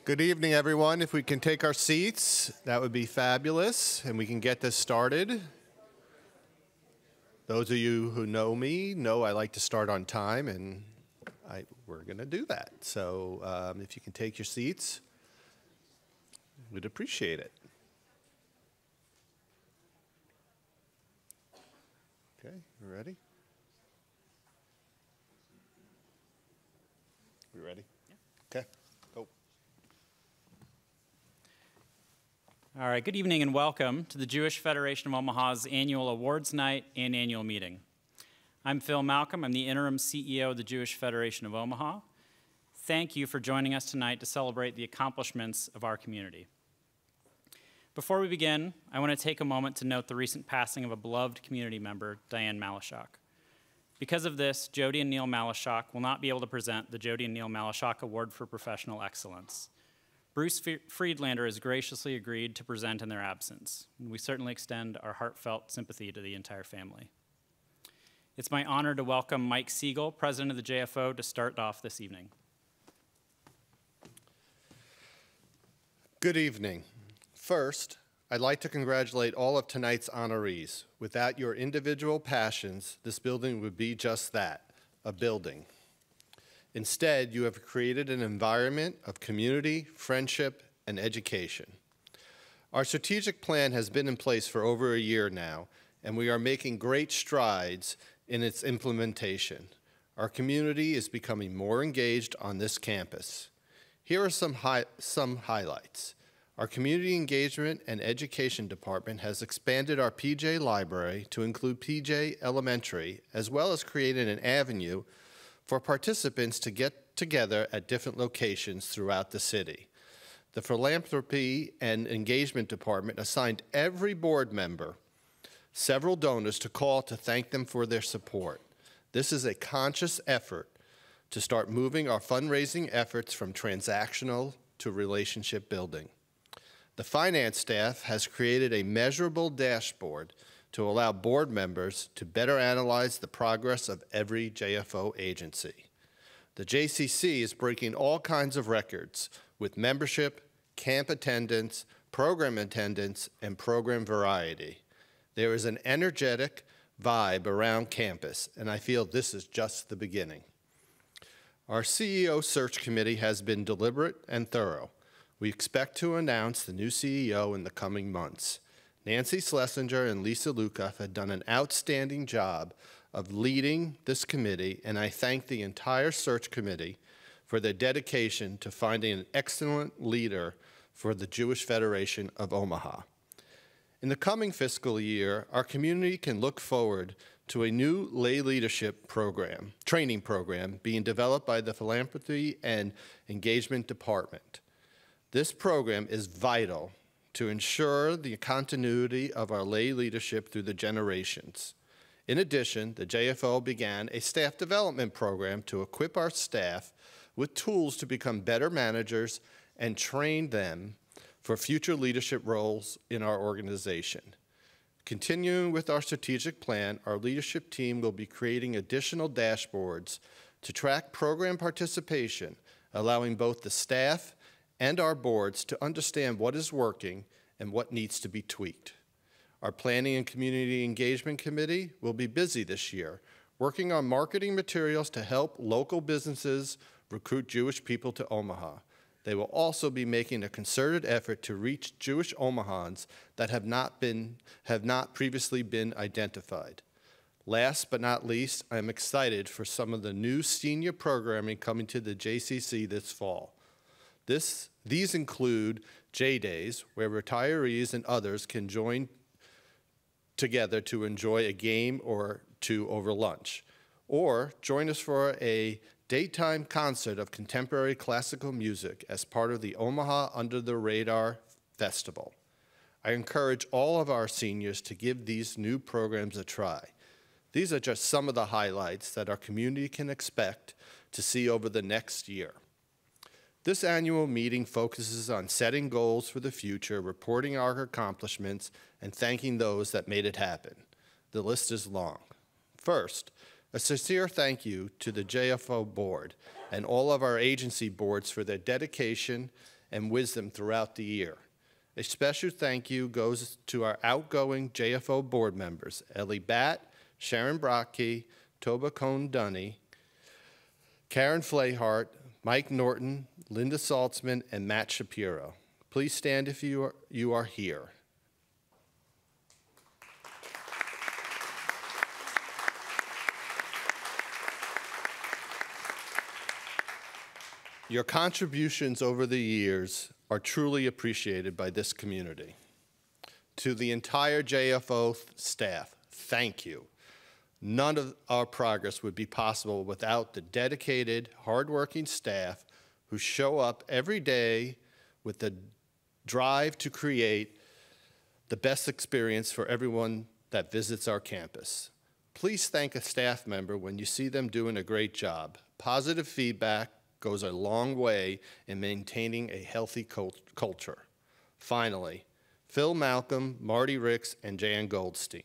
Good evening, everyone. If we can take our seats, that would be fabulous, and we can get this started. Those of you who know me know I like to start on time, and we're going to do that. So if you can take your seats, we'd appreciate it. Okay, you ready? We ready? Yeah. Okay. All right, good evening and welcome to the Jewish Federation of Omaha's annual awards night and annual meeting. I'm Phil Malcolm. I'm the interim CEO of the Jewish Federation of Omaha. Thank you for joining us tonight to celebrate the accomplishments of our community. Before we begin, I want to take a moment to note the recent passing of a beloved community member, Diane Malashock. Because of this, Jody and Neil Maleshock will not be able to present the Jody and Neil Maleshock Award for Professional Excellence. Bruce Friedlander has graciously agreed to present in their absence, and we certainly extend our heartfelt sympathy to the entire family. It's my honor to welcome Mike Siegel, president of the JFO, to start off this evening. Good evening. First, I'd like to congratulate all of tonight's honorees. Without your individual passions, this building would be just that, a building. Instead, you have created an environment of community, friendship, and education. Our strategic plan has been in place for over a year now, and we are making great strides in its implementation. Our community is becoming more engaged on this campus. Here are some highlights. Our Community Engagement and Education Department has expanded our PJ Library to include PJ Elementary, as well as created an avenue for participants to get together at different locations throughout the city. The Philanthropy and Engagement Department assigned every board member several donors to call to thank them for their support. This is a conscious effort to start moving our fundraising efforts from transactional to relationship building. The finance staff has created a measurable dashboard to allow board members to better analyze the progress of every JFO agency. The JCC is breaking all kinds of records with membership, camp attendance, program attendance, and program variety. There is an energetic vibe around campus, and I feel this is just the beginning. Our CEO search committee has been deliberate and thorough. We expect to announce the new CEO in the coming months. Nancy Schlesinger and Lisa Lukoff have done an outstanding job of leading this committee, and I thank the entire search committee for their dedication to finding an excellent leader for the Jewish Federation of Omaha. In the coming fiscal year, our community can look forward to a new lay leadership program, training program being developed by the Philanthropy and Engagement Department. This program is vital to ensure the continuity of our lay leadership through the generations. In addition, the JFO began a staff development program to equip our staff with tools to become better managers and train them for future leadership roles in our organization. Continuing with our strategic plan, our leadership team will be creating additional dashboards to track program participation, allowing both the staff and our boards to understand what is working and what needs to be tweaked. Our Planning and Community Engagement Committee will be busy this year, working on marketing materials to help local businesses recruit Jewish people to Omaha. They will also be making a concerted effort to reach Jewish Omahans that have not previously been identified. Last but not least, I am excited for some of the new senior programming coming to the JCC this fall. These include J-Days, where retirees and others can join together to enjoy a game or two over lunch, or join us for a daytime concert of contemporary classical music as part of the Omaha Under the Radar Festival. I encourage all of our seniors to give these new programs a try. These are just some of the highlights that our community can expect to see over the next year. This annual meeting focuses on setting goals for the future, reporting our accomplishments, and thanking those that made it happen. The list is long. First, a sincere thank you to the JFO board and all of our agency boards for their dedication and wisdom throughout the year. A special thank you goes to our outgoing JFO board members, Ellie Batt, Sharon Brockey, Toba Cohn-Dunny, Karen Flahart, Mike Norton, Linda Saltzman, and Matt Shapiro. Please stand if you are here. Your contributions over the years are truly appreciated by this community. To the entire JFO staff, thank you. None of our progress would be possible without the dedicated, hardworking staff who show up every day with the drive to create the best experience for everyone that visits our campus. Please thank a staff member when you see them doing a great job. Positive feedback goes a long way in maintaining a healthy culture. Finally, Phil Malcolm, Marty Ricks, and Jan Goldstein.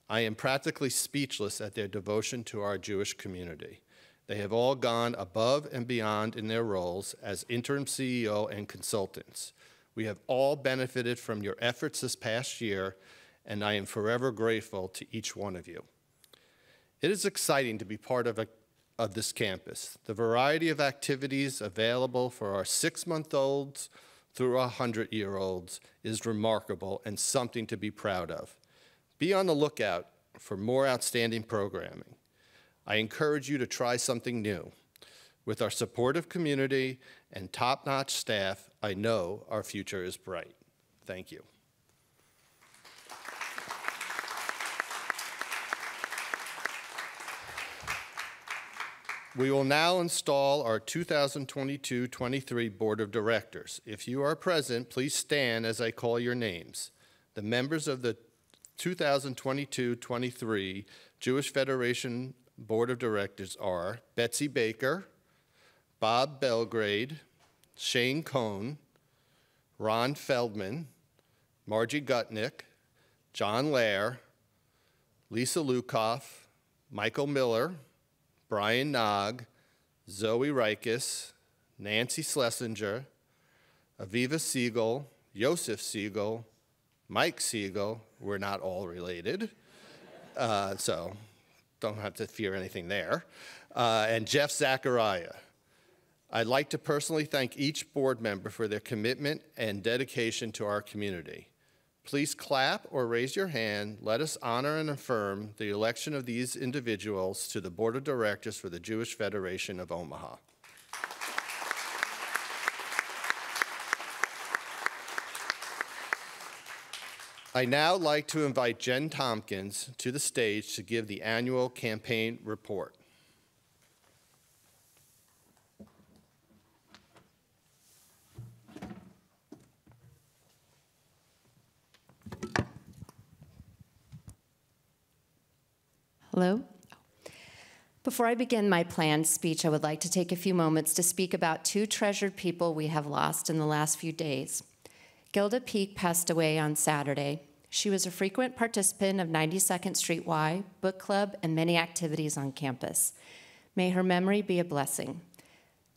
I am practically speechless at their devotion to our Jewish community. They have all gone above and beyond in their roles as interim CEO and consultants. We have all benefited from your efforts this past year, and I am forever grateful to each one of you. It is exciting to be part of this campus. The variety of activities available for our 6-month-olds through our 100-year-olds is remarkable and something to be proud of. Be on the lookout for more outstanding programming. I encourage you to try something new. With our supportive community and top-notch staff, I know our future is bright. Thank you. We will now install our 2022-23 Board of Directors. If you are present, please stand as I call your names. The members of the 2022-23 Jewish Federation Board of Directors are Betsy Baker, Bob Belgrade, Shane Cohn, Ron Feldman, Margie Gutnick, John Lair, Lisa Lukoff, Michael Miller, Brian Nogg, Zoe Reiches, Nancy Schlesinger, Aviva Siegel, Joseph Siegel, Mike Siegel. We're not all related, so don't have to fear anything there, and Jeff Zachariah. I'd like to personally thank each board member for their commitment and dedication to our community. Please clap or raise your hand. Let us honor and affirm the election of these individuals to the Board of Directors for the Jewish Federation of Omaha. I now like to invite Jen Tompkins to the stage to give the annual campaign report. Hello. Before I begin my planned speech, I would like to take a few moments to speak about two treasured people we have lost in the last few days. Gilda Peak passed away on Saturday. She was a frequent participant of 92nd Street Y, book club, and many activities on campus. May her memory be a blessing.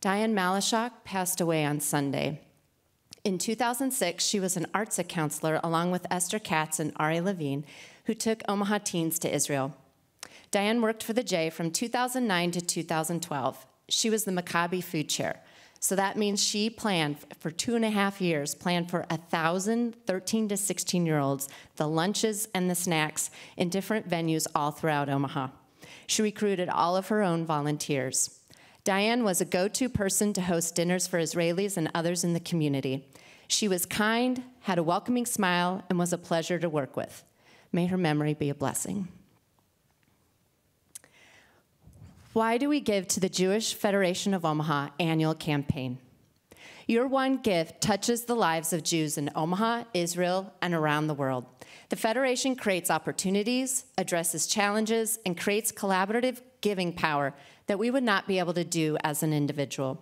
Diane Malashock passed away on Sunday. In 2006, she was an arts counselor along with Esther Katz and Ari Levine, who took Omaha teens to Israel. Diane worked for the J from 2009 to 2012. She was the Maccabi food chair. So that means she planned for 2.5 years, planned for 1,000 13 to 16-year-olds, the lunches and the snacks in different venues all throughout Omaha. She recruited all of her own volunteers. Diane was a go-to person to host dinners for Israelis and others in the community. She was kind, had a welcoming smile, and was a pleasure to work with. May her memory be a blessing. Why do we give to the Jewish Federation of Omaha annual campaign? Your one gift touches the lives of Jews in Omaha, Israel, and around the world. The Federation creates opportunities, addresses challenges, and creates collaborative giving power that we would not be able to do as an individual.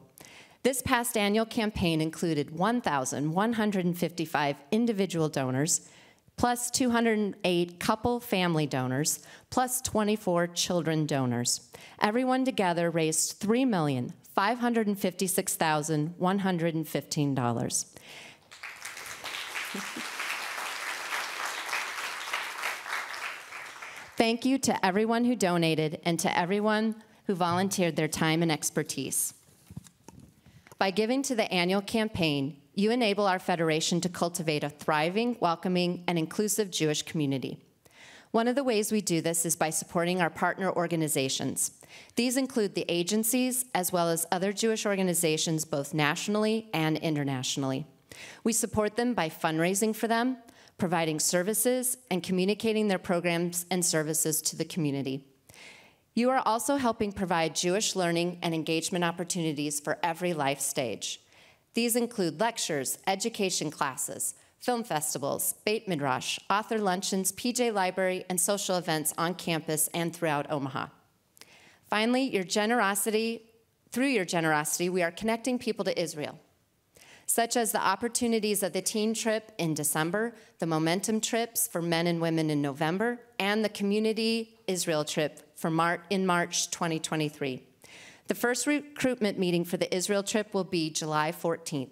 This past annual campaign included 1,155 individual donors, plus 208 couple family donors, plus 24 children donors. Everyone together raised $556,115. Thank you to everyone who donated and to everyone who volunteered their time and expertise. By giving to the annual campaign, you enable our Federation to cultivate a thriving, welcoming, and inclusive Jewish community. One of the ways we do this is by supporting our partner organizations. These include the agencies, as well as other Jewish organizations, both nationally and internationally. We support them by fundraising for them, providing services, and communicating their programs and services to the community. You are also helping provide Jewish learning and engagement opportunities for every life stage. These include lectures, education classes, film festivals, Beit Midrash, author luncheons, PJ Library, and social events on campus and throughout Omaha. Finally, through your generosity, we are connecting people to Israel, such as the opportunities of the teen trip in December, the momentum trips for men and women in November, and the community Israel trip in March 2023. The first recruitment meeting for the Israel trip will be July 14th.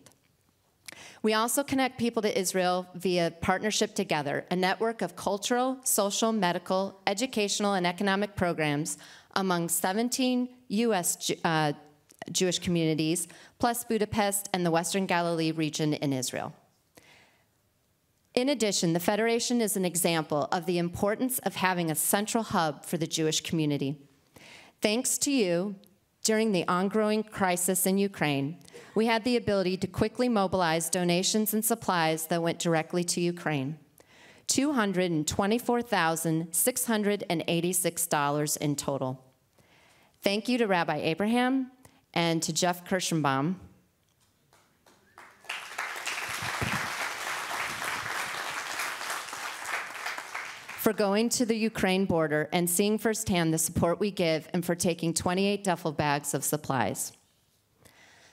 We also connect people to Israel via Partnership Together, a network of cultural, social, medical, educational, and economic programs among 17 U.S. Jewish communities, plus Budapest and the Western Galilee region in Israel. In addition, the Federation is an example of the importance of having a central hub for the Jewish community. Thanks to you, during the ongoing crisis in Ukraine, we had the ability to quickly mobilize donations and supplies that went directly to Ukraine. $224,686 in total. Thank you to Rabbi Abraham and to Jeff Kirschenbaum for going to the Ukraine border and seeing firsthand the support we give, and for taking 28 duffel bags of supplies.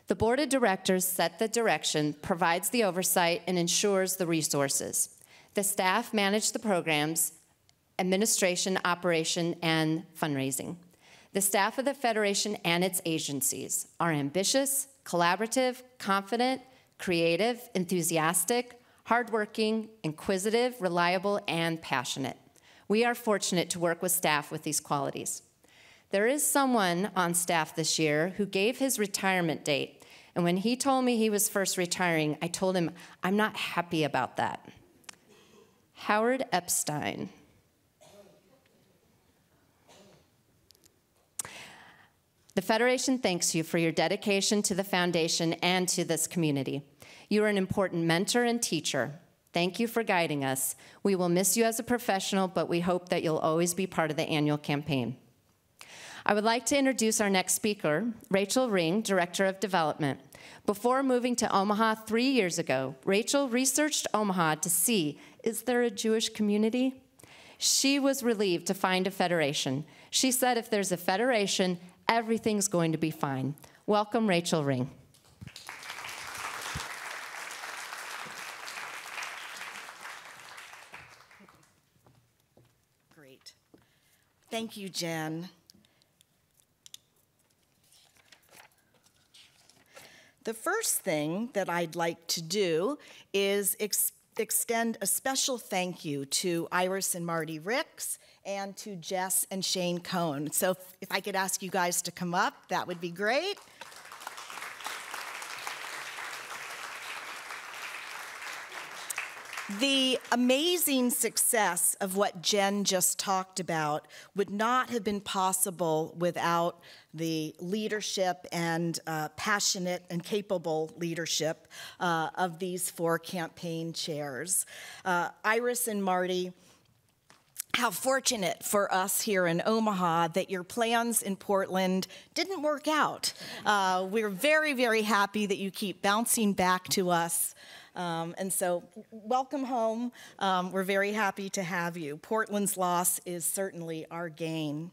The board of directors set the direction, provides the oversight, and ensures the resources. The staff manage the programs, administration, operation, and fundraising. The staff of the Federation and its agencies are ambitious, collaborative, confident, creative, enthusiastic, hardworking, inquisitive, reliable, and passionate. We are fortunate to work with staff with these qualities. There is someone on staff this year who gave his retirement date, and when he told me he was first retiring, I told him, I'm not happy about that. Howard Epstein. The Federation thanks you for your dedication to the foundation and to this community. You are an important mentor and teacher. Thank you for guiding us. We will miss you as a professional, but we hope that you'll always be part of the annual campaign. I would like to introduce our next speaker, Rachel Ring, Director of Development. Before moving to Omaha 3 years ago, Rachel researched Omaha to see, is there a Jewish community? She was relieved to find a federation. She said if there's a federation, everything's going to be fine. Welcome, Rachel Ring. Great. Thank you, Jen. The first thing that I'd like to do is extend a special thank you to Iris and Marty Ricks and to Jess and Shane Cohn. So if I could ask you guys to come up, that would be great. The amazing success of what Jen just talked about would not have been possible without the leadership and passionate and capable leadership of these 4 campaign chairs. Iris and Marty, how fortunate for us here in Omaha that your plans in Portland didn't work out. We're very, very happy that you keep bouncing back to us. And so welcome home. We're very happy to have you. Portland's loss is certainly our gain.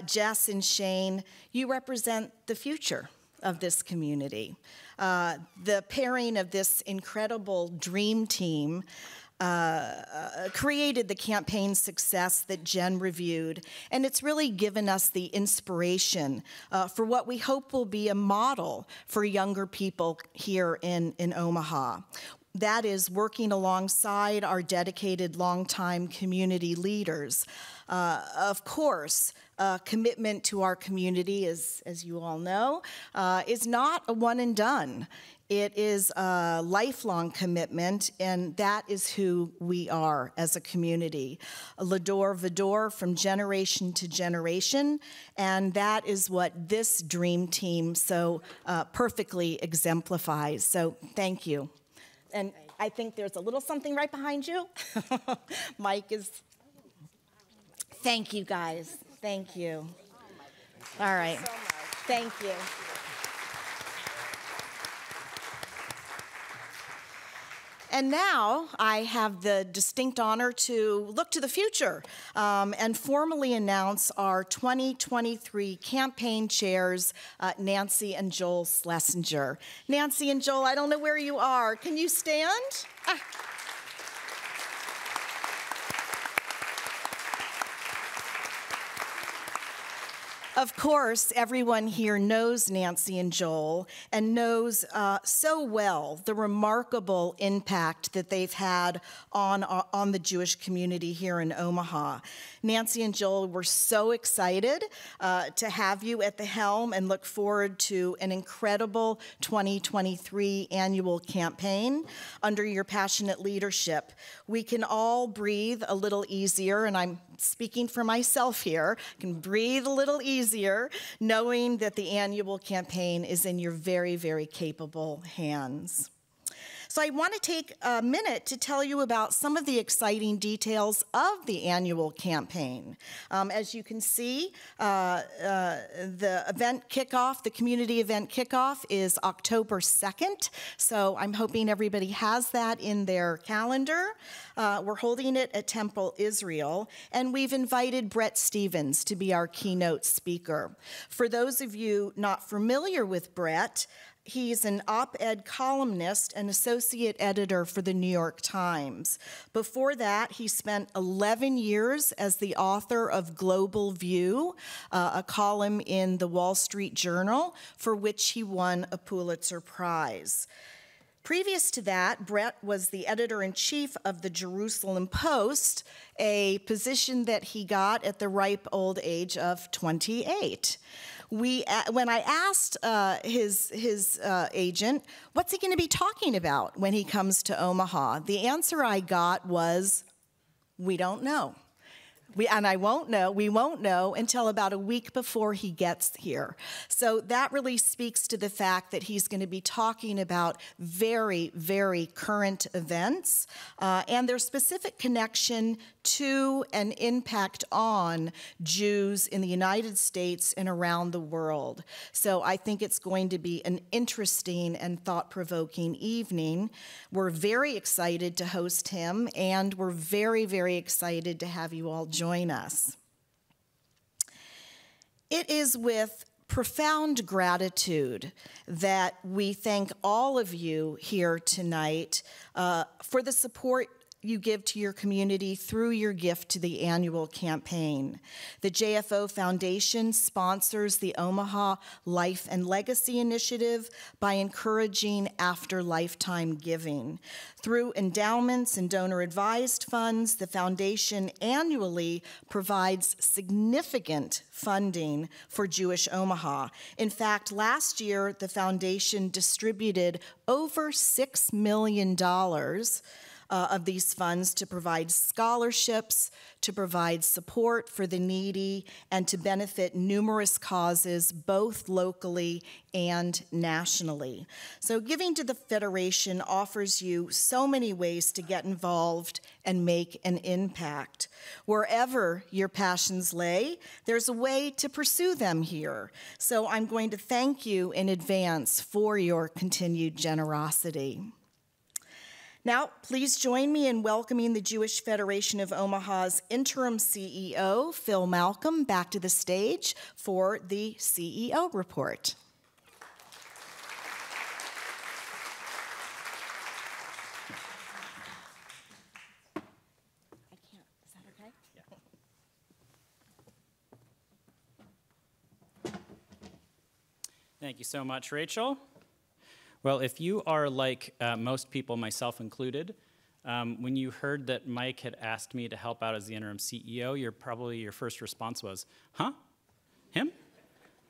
Jess and Shane, you represent the future of this community. The pairing of this incredible dream team created the campaign success that Jen reviewed, and it's really given us the inspiration for what we hope will be a model for younger people here in Omaha. That is working alongside our dedicated longtime community leaders. Of course, commitment to our community, as you all know, is not a one and done. It is a lifelong commitment, and that is who we are as a community. L'adore v'adore from generation to generation, and that is what this dream team so perfectly exemplifies. So thank you. And I think there's a little something right behind you. Mike is... Thank you, guys. Thank you. All right. Thank you. And now I have the distinct honor to look to the future and formally announce our 2023 campaign chairs, Nancy and Joel Schlesinger. Nancy and Joel, I don't know where you are. Can you stand? Of course, everyone here knows Nancy and Joel and knows so well the remarkable impact that they've had on the Jewish community here in Omaha. Nancy and Joel, we're so excited to have you at the helm and look forward to an incredible 2023 annual campaign under your passionate leadership. We can all breathe a little easier, and I'm speaking for myself here, can breathe a little easier knowing that the annual campaign is in your very, very capable hands. So I want to take a minute to tell you about some of the exciting details of the annual campaign. As you can see, the event kickoff, the community event kickoff is October 2nd. So I'm hoping everybody has that in their calendar. We're holding it at Temple Israel, and we've invited Brett Stevens to be our keynote speaker. For those of you not familiar with Brett, he's an op-ed columnist and associate editor for the New York Times. Before that, he spent 11 years as the author of Global View, a column in the Wall Street Journal, for which he won a Pulitzer Prize. Previous to that, Brett was the editor-in-chief of the Jerusalem Post, a position that he got at the ripe old age of 28. When I asked his agent, what's he going to be talking about when he comes to Omaha, the answer I got was, we don't know. We won't know until about a week before he gets here. So that really speaks to the fact that he's going to be talking about very, very current events and their specific connection to and impact on Jews in the United States and around the world. So I think it's going to be an interesting and thought-provoking evening. We're very excited to host him, and we're very, very excited to have you all join us. It is with profound gratitude that we thank all of you here tonight for the support you give to your community through your gift to the annual campaign. The JFO Foundation sponsors the Omaha Life and Legacy Initiative by encouraging after-lifetime giving. Through endowments and donor-advised funds, the foundation annually provides significant funding for Jewish Omaha. In fact, last year, the foundation distributed over $6 million of these funds to provide scholarships, to provide support for the needy, and to benefit numerous causes, both locally and nationally. So giving to the Federation offers you so many ways to get involved and make an impact. Wherever your passions lay, there's a way to pursue them here. So I'm going to thank you in advance for your continued generosity. Now, please join me in welcoming the Jewish Federation of Omaha's interim CEO, Phil Malcolm, back to the stage for the CEO report. Thank you so much, Rachel. Well, if you are like most people, myself included, when you heard that Mike had asked me to help out as the interim CEO, your first response was, huh? Him?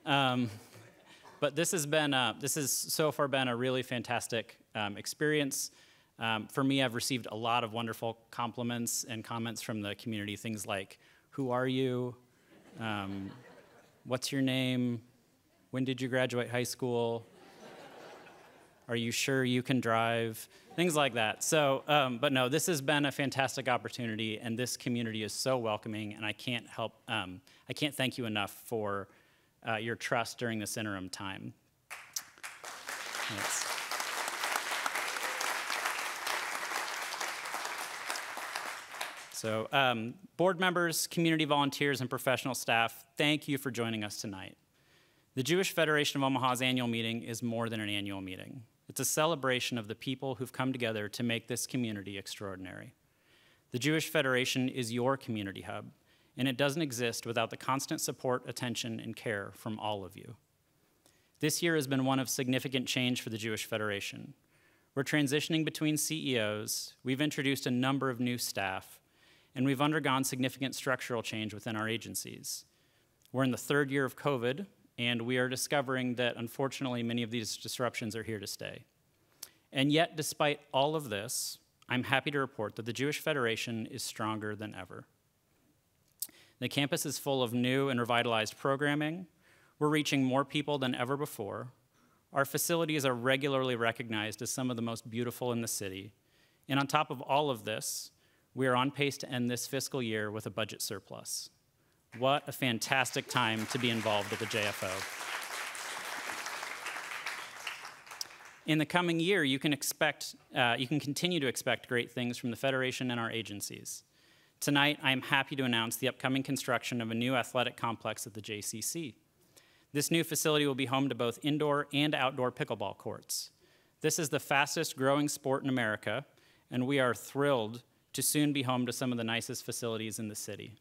But this has so far been a really fantastic experience. For me, I've received a lot of wonderful compliments and comments from the community, things like, who are you? What's your name? When did you graduate high school? Are you sure you can drive? Things like that. So, but no, this has been a fantastic opportunity, and this community is so welcoming, and I can't thank you enough for your trust during this interim time. Thanks. So, board members, community volunteers, and professional staff, thank you for joining us tonight. The Jewish Federation of Omaha's annual meeting is more than an annual meeting. It's a celebration of the people who've come together to make this community extraordinary. The Jewish Federation is your community hub, and it doesn't exist without the constant support, attention, and care from all of you. This year has been one of significant change for the Jewish Federation. We're transitioning between CEOs, we've introduced a number of new staff, and we've undergone significant structural change within our agencies. We're in the third year of COVID, and we are discovering that, unfortunately, many of these disruptions are here to stay. And yet, despite all of this, I'm happy to report that the Jewish Federation is stronger than ever. The campus is full of new and revitalized programming. We're reaching more people than ever before. Our facilities are regularly recognized as some of the most beautiful in the city. And on top of all of this, we are on pace to end this fiscal year with a budget surplus. What a fantastic time to be involved at the JFO. In the coming year, you can continue to expect great things from the Federation and our agencies. Tonight, I am happy to announce the upcoming construction of a new athletic complex at the JCC. This new facility will be home to both indoor and outdoor pickleball courts. This is the fastest growing sport in America, and we are thrilled to soon be home to some of the nicest facilities in the city.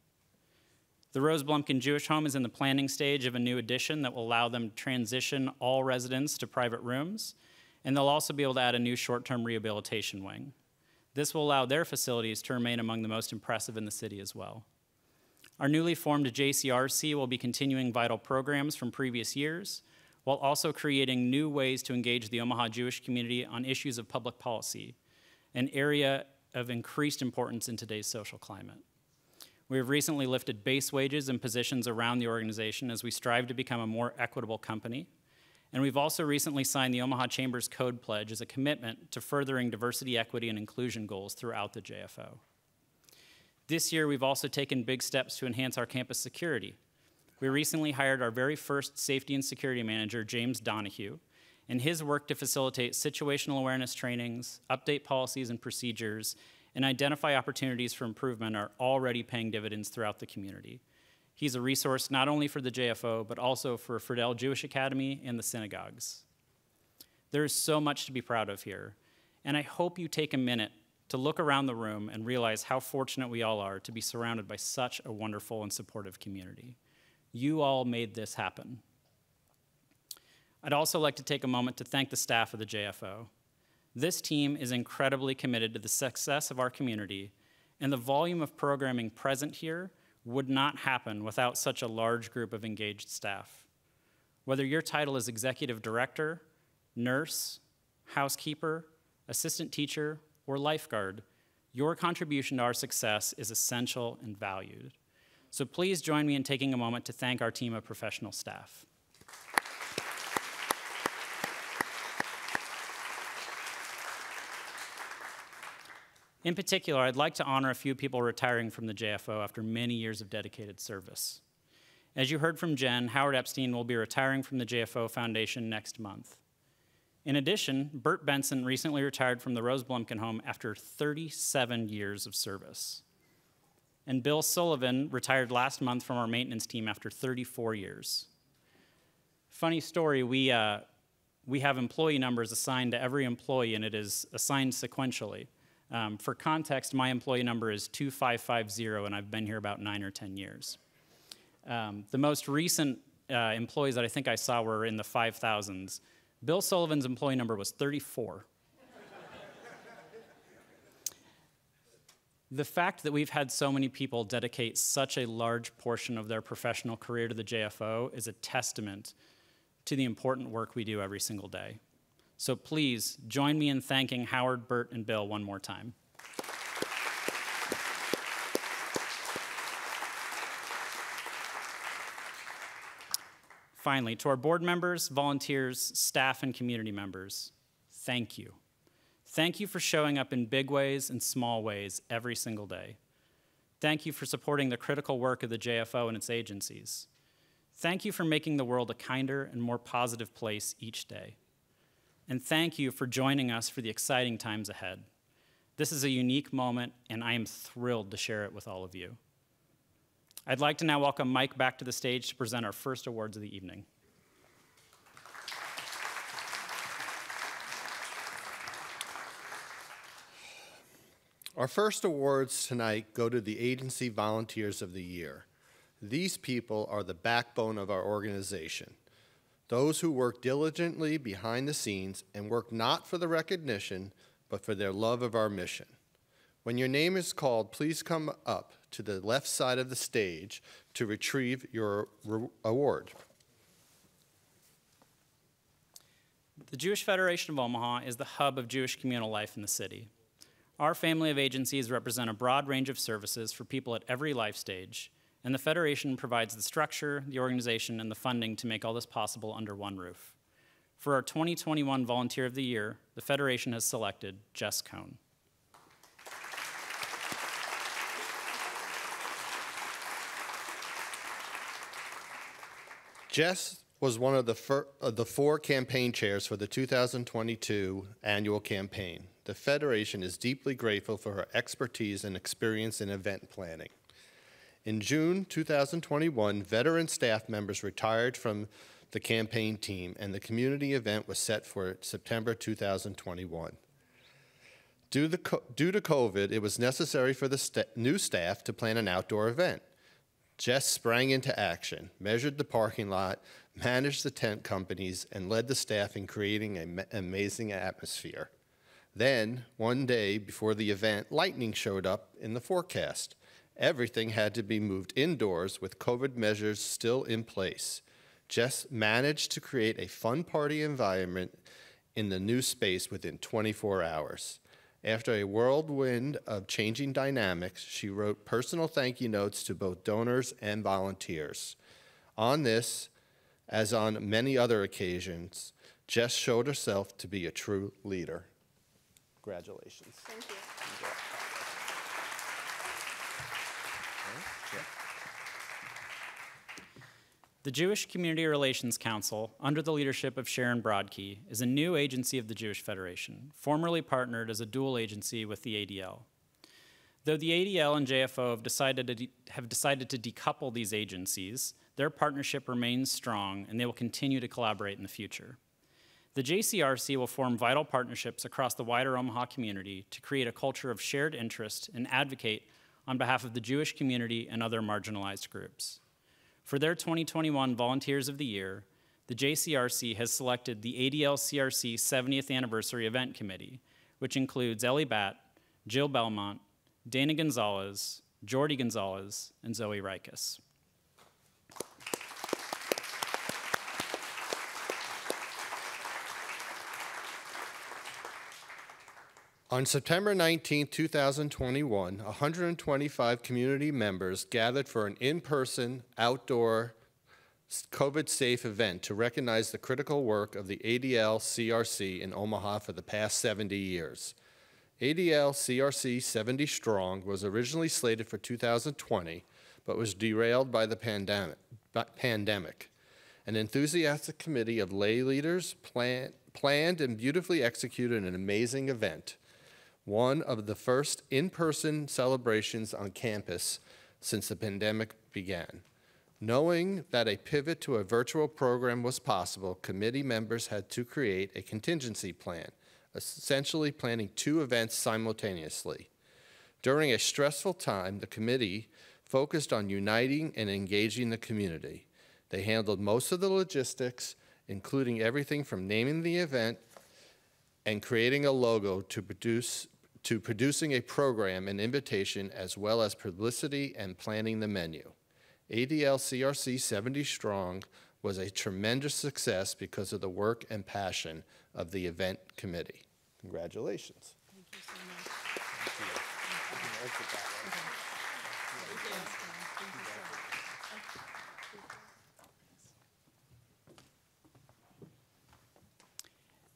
The Rose Blumkin Jewish Home is in the planning stage of a new addition that will allow them to transition all residents to private rooms, and they'll also be able to add a new short-term rehabilitation wing. This will allow their facilities to remain among the most impressive in the city as well. Our newly formed JCRC will be continuing vital programs from previous years, while also creating new ways to engage the Omaha Jewish community on issues of public policy, an area of increased importance in today's social climate. We have recently lifted base wages and positions around the organization as we strive to become a more equitable company. And we've also recently signed the Omaha Chamber's Code Pledge as a commitment to furthering diversity, equity, and inclusion goals throughout the JFO. This year, we've also taken big steps to enhance our campus security. We recently hired our very first safety and security manager, James Donahue, and his work to facilitate situational awareness trainings, update policies and procedures, and identify opportunities for improvement are already paying dividends throughout the community. He's a resource not only for the JFO, but also for Friedel Jewish Academy and the synagogues. There is so much to be proud of here, and I hope you take a minute to look around the room and realize how fortunate we all are to be surrounded by such a wonderful and supportive community. You all made this happen. I'd also like to take a moment to thank the staff of the JFO. This team is incredibly committed to the success of our community, and the volume of programming present here would not happen without such a large group of engaged staff. Whether your title is executive director, nurse, housekeeper, assistant teacher, or lifeguard, your contribution to our success is essential and valued. So please join me in taking a moment to thank our team of professional staff. In particular, I'd like to honor a few people retiring from the JFO after many years of dedicated service. As you heard from Jen, Howard Epstein will be retiring from the JFO Foundation next month. In addition, Bert Benson recently retired from the Rose Blumkin home after 37 years of service. And Bill Sullivan retired last month from our maintenance team after 34 years. Funny story, we have employee numbers assigned to every employee, and it is assigned sequentially. For context, my employee number is 2550, and I've been here about 9 or 10 years. The most recent employees that I think I saw were in the 5,000s. Bill Sullivan's employee number was 34. The fact that we've had so many people dedicate such a large portion of their professional career to the JFO is a testament to the important work we do every single day. So please join me in thanking Howard, Bert, and Bill one more time. Finally, to our board members, volunteers, staff, and community members, thank you. Thank you for showing up in big ways and small ways every single day. Thank you for supporting the critical work of the JFO and its agencies. Thank you for making the world a kinder and more positive place each day. And thank you for joining us for the exciting times ahead. This is a unique moment, and I am thrilled to share it with all of you. I'd like to now welcome Mike back to the stage to present our first awards of the evening. Our first awards tonight go to the Agency Volunteers of the Year. These people are the backbone of our organization. Those who work diligently behind the scenes and work not for the recognition, but for their love of our mission. When your name is called, please come up to the left side of the stage to retrieve your award. The Jewish Federation of Omaha is the hub of Jewish communal life in the city. Our family of agencies represent a broad range of services for people at every life stage, and the Federation provides the structure, the organization, and the funding to make all this possible under one roof. For our 2021 Volunteer of the Year, the Federation has selected Jess Cohn. Jess was one of the four campaign chairs for the 2022 annual campaign. The Federation is deeply grateful for her expertise and experience in event planning. In June 2021, veteran staff members retired from the campaign team, and the community event was set for September 2021. Due to COVID, it was necessary for the new staff to plan an outdoor event. Jess sprang into action, measured the parking lot, managed the tent companies, and led the staff in creating an amazing atmosphere. Then, one day before the event, lightning showed up in the forecast. Everything had to be moved indoors with COVID measures still in place. Jess managed to create a fun party environment in the new space within 24 hours. After a whirlwind of changing dynamics, she wrote personal thank you notes to both donors and volunteers. On this, as on many other occasions, Jess showed herself to be a true leader. Congratulations. Thank you. The Jewish Community Relations Council, under the leadership of Sharon Brodkey, is a new agency of the Jewish Federation, formerly partnered as a dual agency with the ADL. Though the ADL and JFO have decided to decouple these agencies, their partnership remains strong, and they will continue to collaborate in the future. The JCRC will form vital partnerships across the wider Omaha community to create a culture of shared interest and advocate on behalf of the Jewish community and other marginalized groups. For their 2021 Volunteers of the Year, the JCRC has selected the ADL-CRC 70th Anniversary Event Committee, which includes Ellie Batt, Jill Belmont, Dana Gonzalez, Jody Gonzalez, and Zoe Rikus. On September 19, 2021, 125 community members gathered for an in-person, outdoor, COVID-safe event to recognize the critical work of the ADL-CRC in Omaha for the past 70 years. ADL-CRC 70 Strong was originally slated for 2020, but was derailed by the pandemic. An enthusiastic committee of lay leaders planned and beautifully executed an amazing event, one of the first in-person celebrations on campus since the pandemic began. Knowing that a pivot to a virtual program was possible, committee members had to create a contingency plan, essentially planning two events simultaneously. During a stressful time, the committee focused on uniting and engaging the community. They handled most of the logistics, including everything from naming the event and creating a logo to producing a program and invitation, as well as publicity and planning the menu. ADL CRC 70 Strong was a tremendous success because of the work and passion of the event committee. Congratulations. Thank you so much.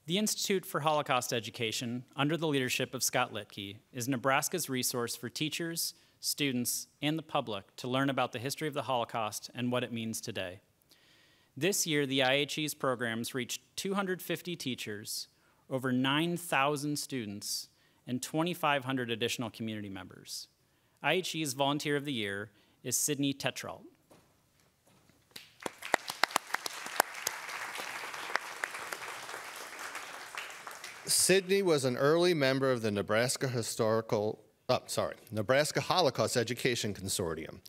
The Institute for Holocaust Education, under the leadership of Scott Littke, is Nebraska's resource for teachers, students, and the public to learn about the history of the Holocaust and what it means today. This year, the IHE's programs reached 250 teachers, over 9,000 students, and 2,500 additional community members. IHE's Volunteer of the Year is Sydney Tetral. Sydney was an early member of the Nebraska Holocaust Education Consortium.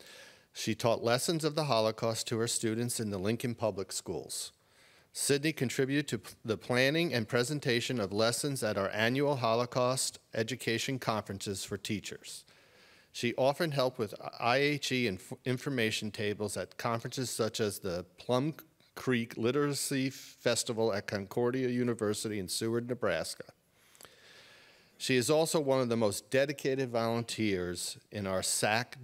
She taught lessons of the Holocaust to her students in the Lincoln Public Schools. Sydney contributed to the planning and presentation of lessons at our annual Holocaust education conferences for teachers. She often helped with IHE information tables at conferences such as the Plum Creek Literacy Festival at Concordia University in Seward, Nebraska. She is also one of the most dedicated volunteers in our SAC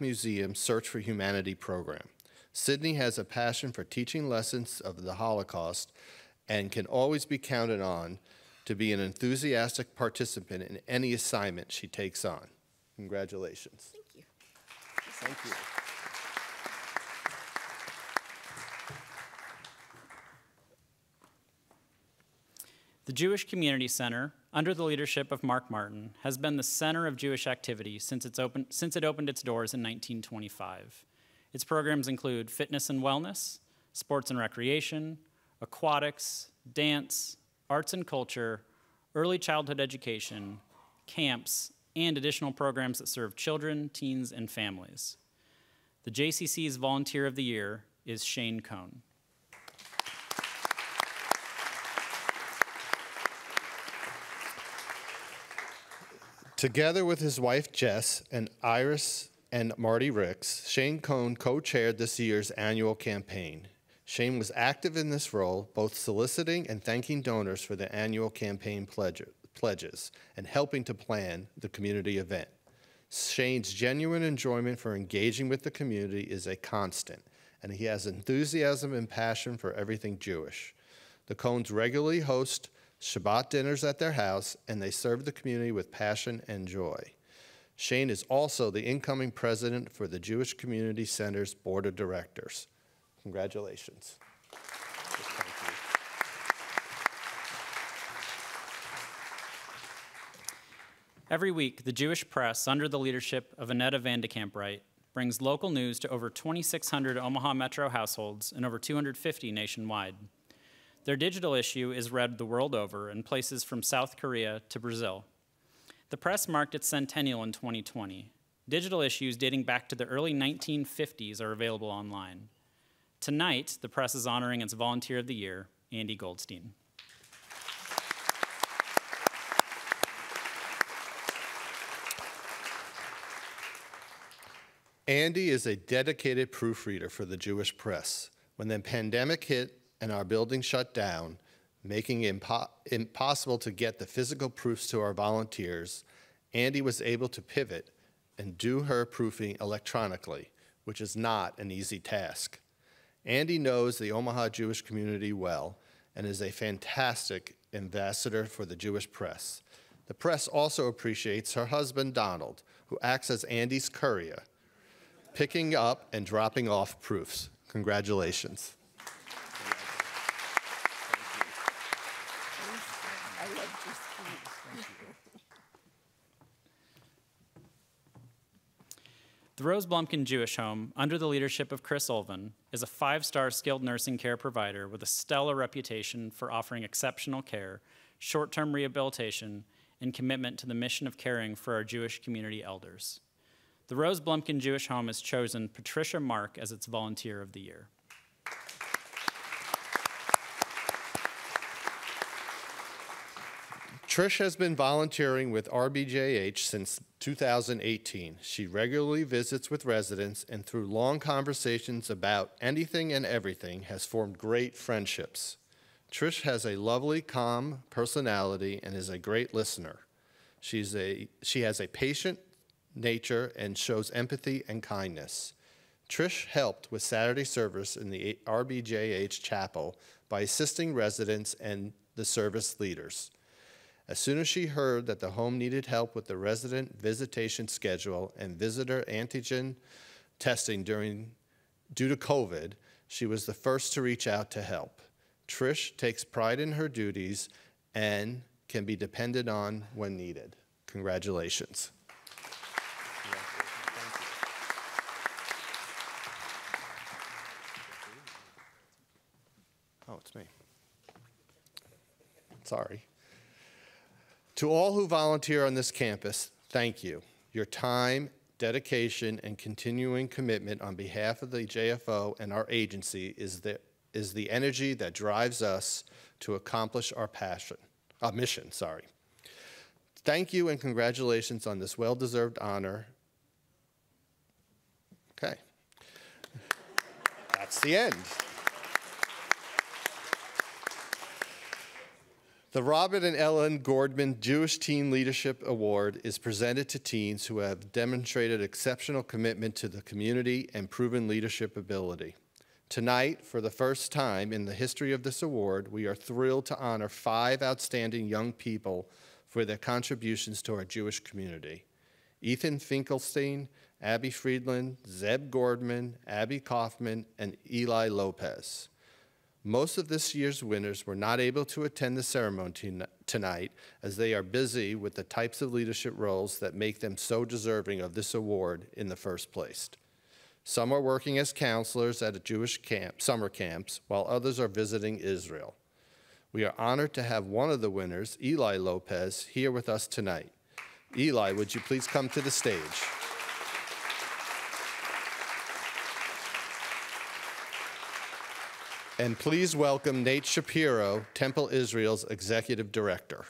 Museum Search for Humanity program. Sydney has a passion for teaching lessons of the Holocaust and can always be counted on to be an enthusiastic participant in any assignment she takes on. Congratulations. Thank you. Thank you. The Jewish Community Center, under the leadership of Mark Martin, has been the center of Jewish activity since it opened its doors in 1925. Its programs include fitness and wellness, sports and recreation, aquatics, dance, arts and culture, early childhood education, camps, and additional programs that serve children, teens, and families. The JCC's Volunteer of the Year is Shane Cohn. Together with his wife Jess and Iris and Marty Ricks, Shane Cohn co-chaired this year's annual campaign. Shane was active in this role, both soliciting and thanking donors for the annual campaign pledges and helping to plan the community event. Shane's genuine enjoyment for engaging with the community is a constant, and he has enthusiasm and passion for everything Jewish. The Cohns regularly host Shabbat dinners at their house, and they serve the community with passion and joy. Shane is also the incoming president for the Jewish Community Center's Board of Directors. Congratulations. Every week, the Jewish press, under the leadership of Annetta Van de Kamp-Wright, brings local news to over 2,600 Omaha metro households and over 250 nationwide. Their digital issue is read the world over in places from South Korea to Brazil. The press marked its centennial in 2020. Digital issues dating back to the early 1950s are available online. Tonight, the press is honoring its Volunteer of the Year, Andy Goldstein. Andy is a dedicated proofreader for the Jewish press. When the pandemic hit and our building shut down, making it impossible to get the physical proofs to our volunteers, Andy was able to pivot and do her proofing electronically, which is not an easy task. Andy knows the Omaha Jewish community well and is a fantastic ambassador for the Jewish press. The press also appreciates her husband, Donald, who acts as Andy's courier, picking up and dropping off proofs. Congratulations. The Rose Blumkin Jewish Home, under the leadership of Chris Olvin, is a 5-star skilled nursing care provider with a stellar reputation for offering exceptional care, short-term rehabilitation, and commitment to the mission of caring for our Jewish community elders. the Rose Blumkin Jewish Home has chosen Patricia Mark as its Volunteer of the Year. Trish has been volunteering with RBJH since 2018. She regularly visits with residents and through long conversations about anything and everything has formed great friendships. Trish has a lovely, calm personality and is a great listener. She has a patient nature and shows empathy and kindness. Trish helped with Saturday service in the RBJH chapel by assisting residents and the service leaders. As soon as she heard that the home needed help with the resident visitation schedule and visitor antigen testing due to COVID, she was the first to reach out to help. Trish takes pride in her duties and can be depended on when needed. Congratulations. Oh, it's me. Sorry. To all who volunteer on this campus, thank you. Your time, dedication, and continuing commitment on behalf of the JFO and our agency is the energy that drives us to accomplish our mission. Thank you and congratulations on this well-deserved honor. Okay. That's the end. The Robert and Ellen Gordman Jewish Teen Leadership Award is presented to teens who have demonstrated exceptional commitment to the community and proven leadership ability. Tonight, for the first time in the history of this award, we are thrilled to honor 5 outstanding young people for their contributions to our Jewish community. Ethan Finkelstein, Abby Friedland, Zeb Gordman, Abby Kaufman, and Eli Lopez. Most of this year's winners were not able to attend the ceremony tonight as they are busy with the types of leadership roles that make them so deserving of this award in the first place. Some are working as counselors at a Jewish summer camps, while others are visiting Israel. We are honored to have one of the winners, Eli Lopez, here with us tonight. Eli, would you please come to the stage? And please welcome Nate Shapiro, Temple Israel's Executive Director.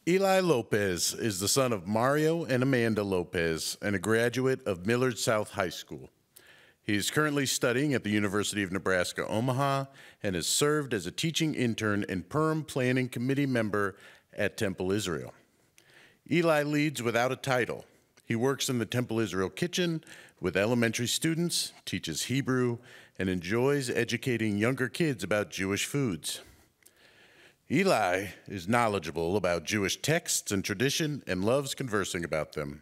Eli Lopez is the son of Mario and Amanda Lopez and a graduate of Millard South High School. He is currently studying at the University of Nebraska, Omaha, and has served as a teaching intern and Purim Planning Committee member at Temple Israel. Eli leads without a title. He works in the Temple Israel kitchen with elementary students, teaches Hebrew, and enjoys educating younger kids about Jewish foods. Eli is knowledgeable about Jewish texts and tradition and loves conversing about them.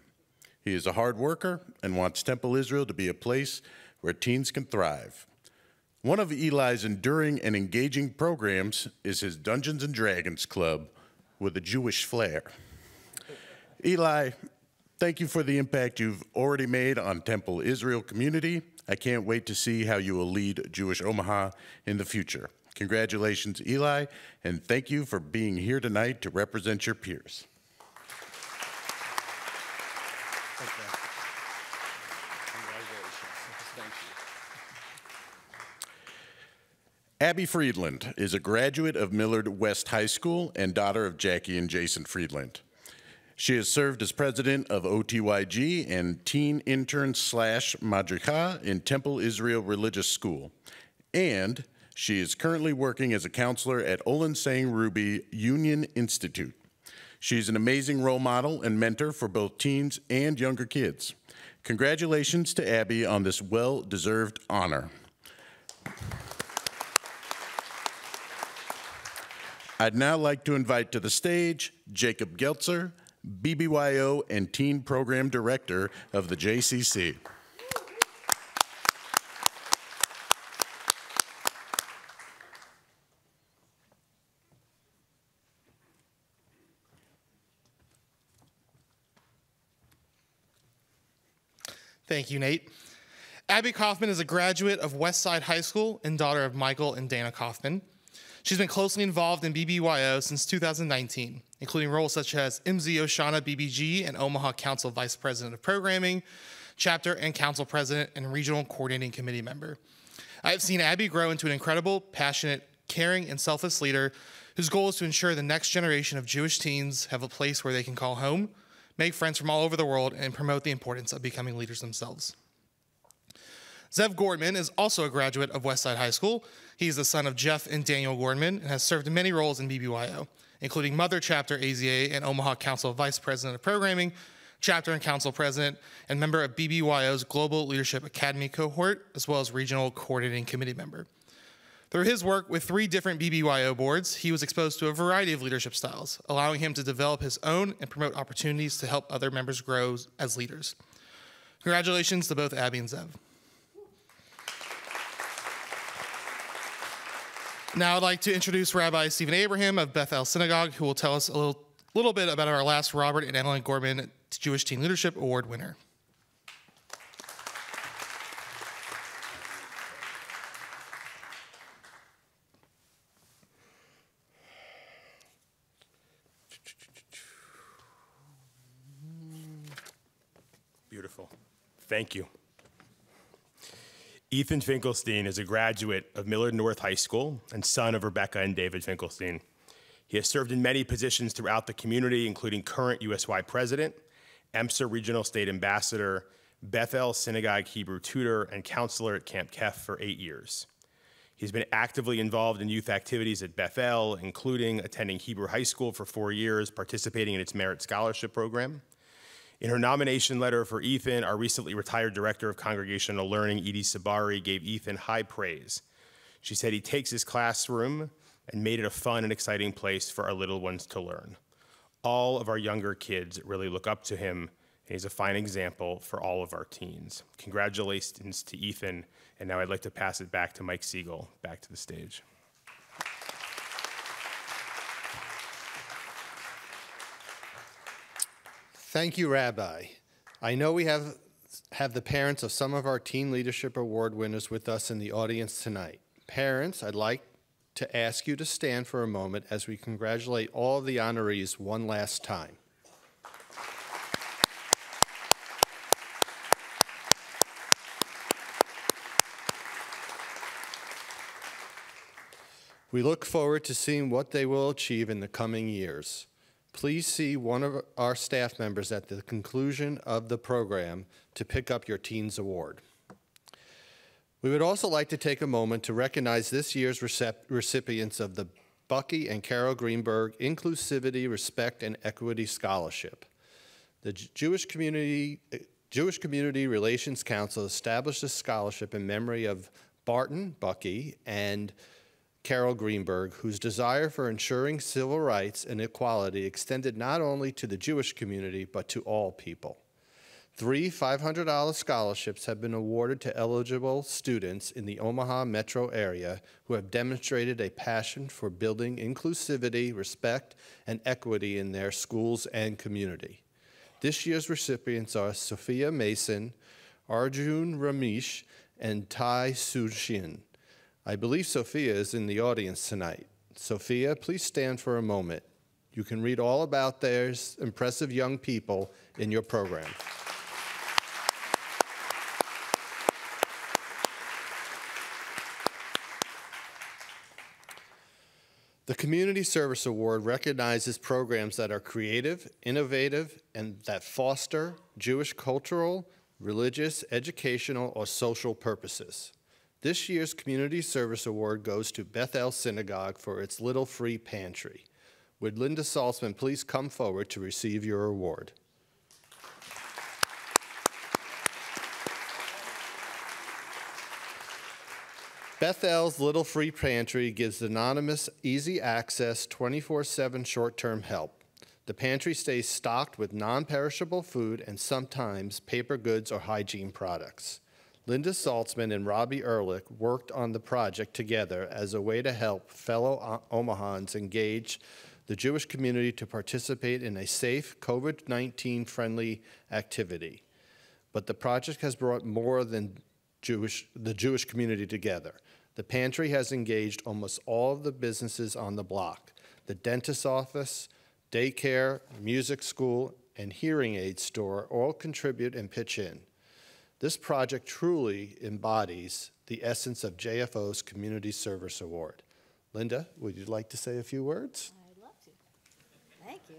He is a hard worker and wants Temple Israel to be a place where teens can thrive. One of Eli's enduring and engaging programs is his Dungeons and Dragons Club with a Jewish flair. Eli, thank you for the impact you've already made on Temple Israel community. I can't wait to see how you will lead Jewish Omaha in the future. Congratulations, Eli, and thank you for being here tonight to represent your peers. Abby Friedland is a graduate of Millard West High School and daughter of Jackie and Jason Friedland. She has served as president of OTYG and teen intern / madricha in Temple Israel Religious School. And she is currently working as a counselor at Olin Sang Ruby Union Institute. She's an amazing role model and mentor for both teens and younger kids. Congratulations to Abby on this well-deserved honor. I'd now like to invite to the stage Jacob Geltzer, BBYO and Teen Program Director of the JCC. Thank you, Nate. Abby Kaufman is a graduate of Westside High School and daughter of Michael and Dana Kaufman. She's been closely involved in Bbyo since 2019, including roles such as MZ Oshana BBG and Omaha Council Vice President of Programming, Chapter and Council President, and Regional Coordinating Committee member. I have seen Abby grow into an incredible, passionate, caring, and selfless leader whose goal is to ensure the next generation of Jewish teens have a place where they can call home, make friends from all over the world, and promote the importance of becoming leaders themselves. Zev Gordman is also a graduate of Westside High School. He is the son of Jeff and Daniel Gordman and has served in many roles in Bbyo, including Mother Chapter AZA and Omaha Council Vice President of Programming, Chapter and Council President, and member of Bbyo's Global Leadership Academy cohort, as well as Regional Coordinating Committee member. Through his work with 3 different Bbyo boards, he was exposed to a variety of leadership styles, allowing him to develop his own and promote opportunities to help other members grow as leaders. Congratulations to both Abby and Zev. Now I'd like to introduce Rabbi Stephen Abraham of Bethel Synagogue, who will tell us a little bit about our last Robert and Ellen Gordman Jewish Teen Leadership Award winner. Beautiful. Thank you. Ethan Finkelstein is a graduate of Millard North High School and son of Rebecca and David Finkelstein. He has served in many positions throughout the community, including current USY president, EMSA Regional State Ambassador, Bethel Synagogue Hebrew tutor, and counselor at Camp Kef for 8 years. He's been actively involved in youth activities at Bethel, including attending Hebrew High School for 4 years, participating in its Merit Scholarship Program. In her nomination letter for Ethan, our recently retired Director of Congregational Learning, Edie Sabari, gave Ethan high praise. She said he takes his classroom and made it a fun and exciting place for our little ones to learn. All of our younger kids really look up to him, and he's a fine example for all of our teens. Congratulations to Ethan, and now I'd like to pass it back to Mike Siegel, back to the stage. Thank you, Rabbi. I know we have the parents of some of our Teen Leadership Award winners with us in the audience tonight. Parents, I'd like to ask you to stand for a moment as we congratulate all of the honorees one last time. We look forward to seeing what they will achieve in the coming years. Please see one of our staff members at the conclusion of the program to pick up your Teens Award. We would also like to take a moment to recognize this year's recipients of the Bucky and Carol Greenberg Inclusivity, Respect, and Equity Scholarship. The Jewish Community Relations Council established a scholarship in memory of Barton Bucky and Carol Greenberg, whose desire for ensuring civil rights and equality extended not only to the Jewish community, but to all people. 3 $500 scholarships have been awarded to eligible students in the Omaha metro area who have demonstrated a passion for building inclusivity, respect, and equity in their schools and community. This year's recipients are Sophia Mason, Arjun Ramesh, and Tai Sushin. I believe Sophia is in the audience tonight. Sophia, please stand for a moment. You can read all about those impressive young people in your program. The Community Service Award recognizes programs that are creative, innovative, and that foster Jewish cultural, religious, educational, or social purposes. This year's Community Service Award goes to Bethel Synagogue for its Little Free Pantry. Would Linda Saltzman please come forward to receive your award? Bethel's Little Free Pantry gives anonymous, easy access, 24/7 short-term help. The pantry stays stocked with non-perishable food and sometimes paper goods or hygiene products. Linda Saltzman and Rabbi Ehrlich worked on the project together as a way to help fellow Omahans engage the Jewish community to participate in a safe, COVID-19 friendly activity. but the project has brought more than the Jewish community together. The pantry has engaged almost all of the businesses on the block. The dentist's office, daycare, music school, and hearing aid store all contribute and pitch in. This project truly embodies the essence of JFO's Community Service Award. Linda, would you like to say a few words? I'd love to. Thank you.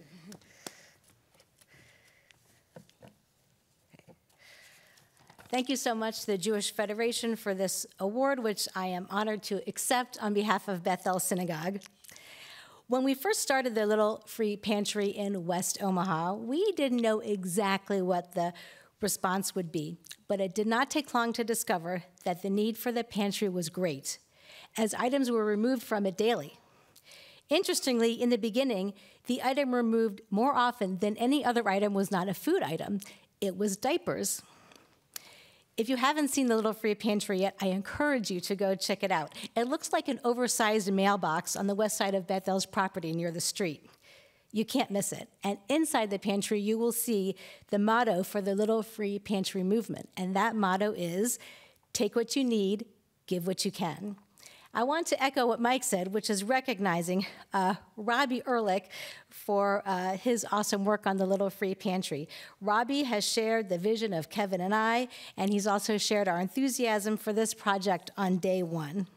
Thank you so much to the Jewish Federation for this award, which I am honored to accept on behalf of Bethel Synagogue. When we first started the Little Free Pantry in West Omaha, we didn't know exactly what the response would be, but it did not take long to discover that the need for the pantry was great, as items were removed from it daily. Interestingly, in the beginning, the item removed more often than any other item was not a food item. It was diapers. If you haven't seen the Little Free Pantry yet, I encourage you to go check it out. It looks like an oversized mailbox on the west side of Bethel's property near the street. You can't miss it. And inside the pantry, you will see the motto for the Little Free Pantry movement. And that motto is, take what you need, give what you can. I want to echo what Mike said, which is recognizing Rabbi for his awesome work on the Little Free Pantry. Rabbi has shared the vision of Kevin and I, and he's also shared our enthusiasm for this project on day one.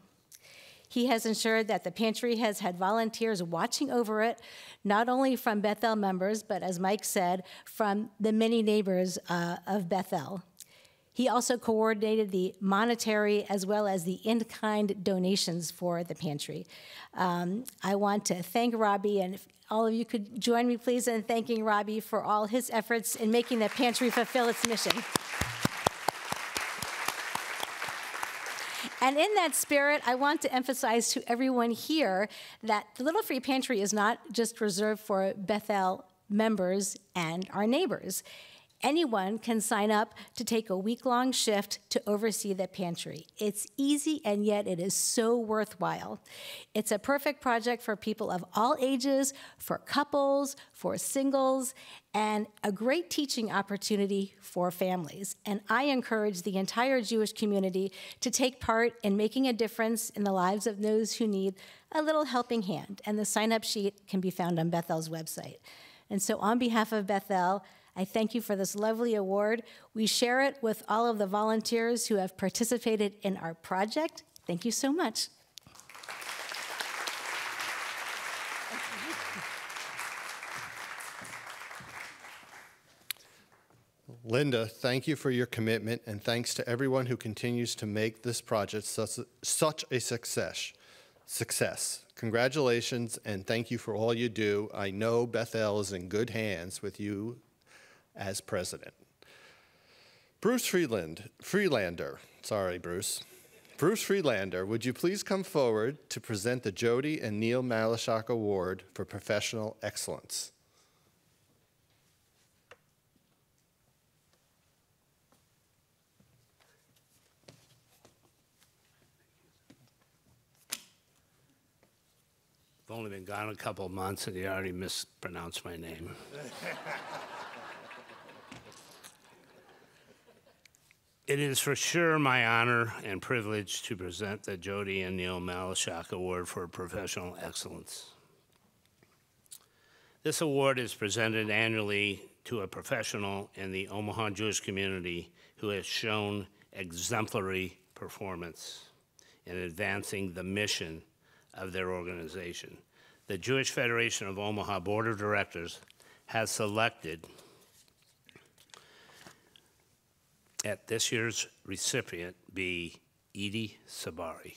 He has ensured that the pantry has had volunteers watching over it, not only from Bethel members, but as Mike said, from the many neighbors of Bethel. He also coordinated the monetary as well as the in-kind donations for the pantry. I want to thank Rabbi, and if all of you could join me, please, in thanking Rabbi for all his efforts in making the pantry fulfill its mission. And in that spirit, I want to emphasize to everyone here that the Little Free Pantry is not just reserved for Bethel members and our neighbors. Anyone can sign up to take a week-long shift to oversee the pantry. It's easy, and yet it is so worthwhile. It's a perfect project for people of all ages, for couples, for singles, and a great teaching opportunity for families. And I encourage the entire Jewish community to take part in making a difference in the lives of those who need a little helping hand. And the sign-up sheet can be found on Bethel's website. And so on behalf of Bethel, I thank you for this lovely award. We share it with all of the volunteers who have participated in our project. Thank you so much. Linda, thank you for your commitment, and thanks to everyone who continues to make this project such a success. Congratulations, and thank you for all you do. I know Bethel is in good hands with you as president. Bruce Freelander, would you please come forward to present the Jody and Neil Maleshock Award for Professional Excellence? I've only been gone a couple of months and you already mispronounced my name. It is for sure my honor and privilege to present the Jody and Neil Maleshock Award for Professional Excellence. This award is presented annually to a professional in the Omaha Jewish community who has shown exemplary performance in advancing the mission of their organization. The Jewish Federation of Omaha Board of Directors has selected at this year's recipient be Eli Sabari.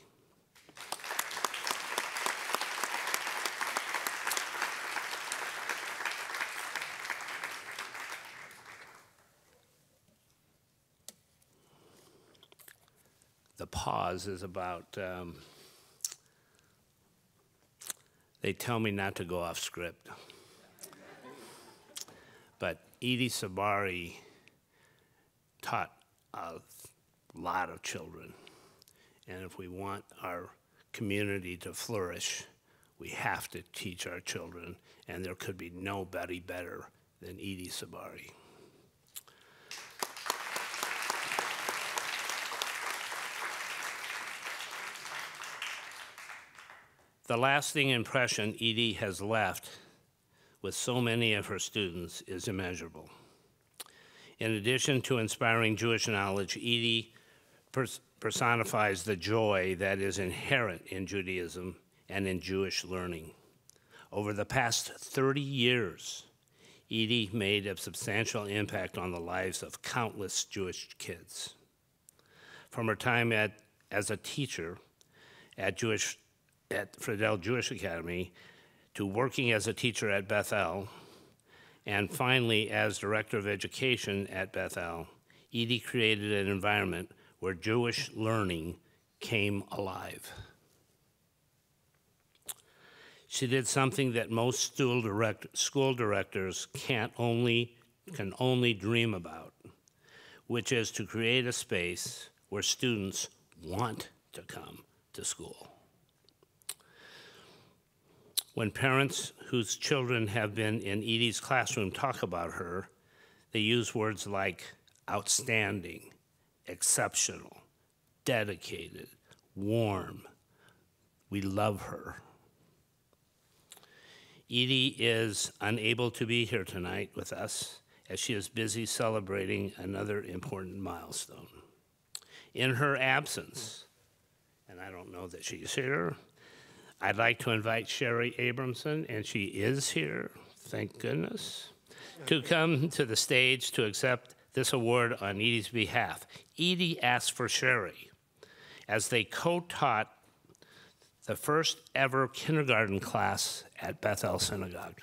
The pause is about, they tell me not to go off script. But Eli Sabari taught a lot of children. And if we want our community to flourish, we have to teach our children. And there could be nobody better than Eli Sabari. The lasting impression Edie has left with so many of her students is immeasurable. In addition to inspiring Jewish knowledge, Edie personifies the joy that is inherent in Judaism and in Jewish learning. Over the past 30 years, Edie made a substantial impact on the lives of countless Jewish kids. From her time as a teacher at Friedel Jewish Academy, to working as a teacher at Bethel, and finally as director of education at Bethel, Edie created an environment where Jewish learning came alive. She did something that most school directors can only dream about, which is to create a space where students want to come to school. When parents whose children have been in Edie's classroom talk about her, they use words like outstanding, exceptional, dedicated, warm. We love her. Edie is unable to be here tonight with us as she is busy celebrating another important milestone. In her absence, and I don't know that she's here, I'd like to invite Sherry Abramson, and she is here, thank goodness, to come to the stage to accept this award on Edie's behalf. Edie asked for Sherry as they co-taught the first ever kindergarten class at Bethel Synagogue.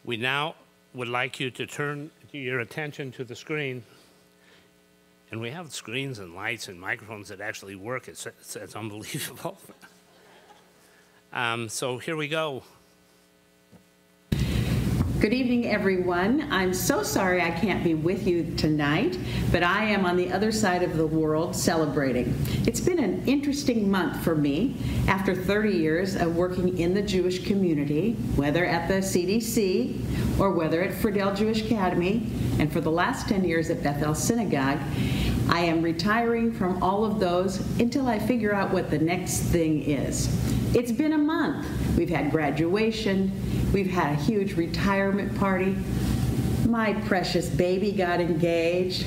We now would like you to turn your attention to the screen. And we have screens and lights and microphones that actually work. It's unbelievable. So here we go. Good evening, everyone. I'm so sorry I can't be with you tonight, but I am on the other side of the world celebrating. It's been an interesting month for me after 30 years of working in the Jewish community, whether at the CDC or whether at Friedel Jewish Academy, and for the last 10 years at Bethel Synagogue. I am retiring from all of those until I figure out what the next thing is. It's been a month. We've had graduation. We've had a huge retirement party. My precious baby got engaged.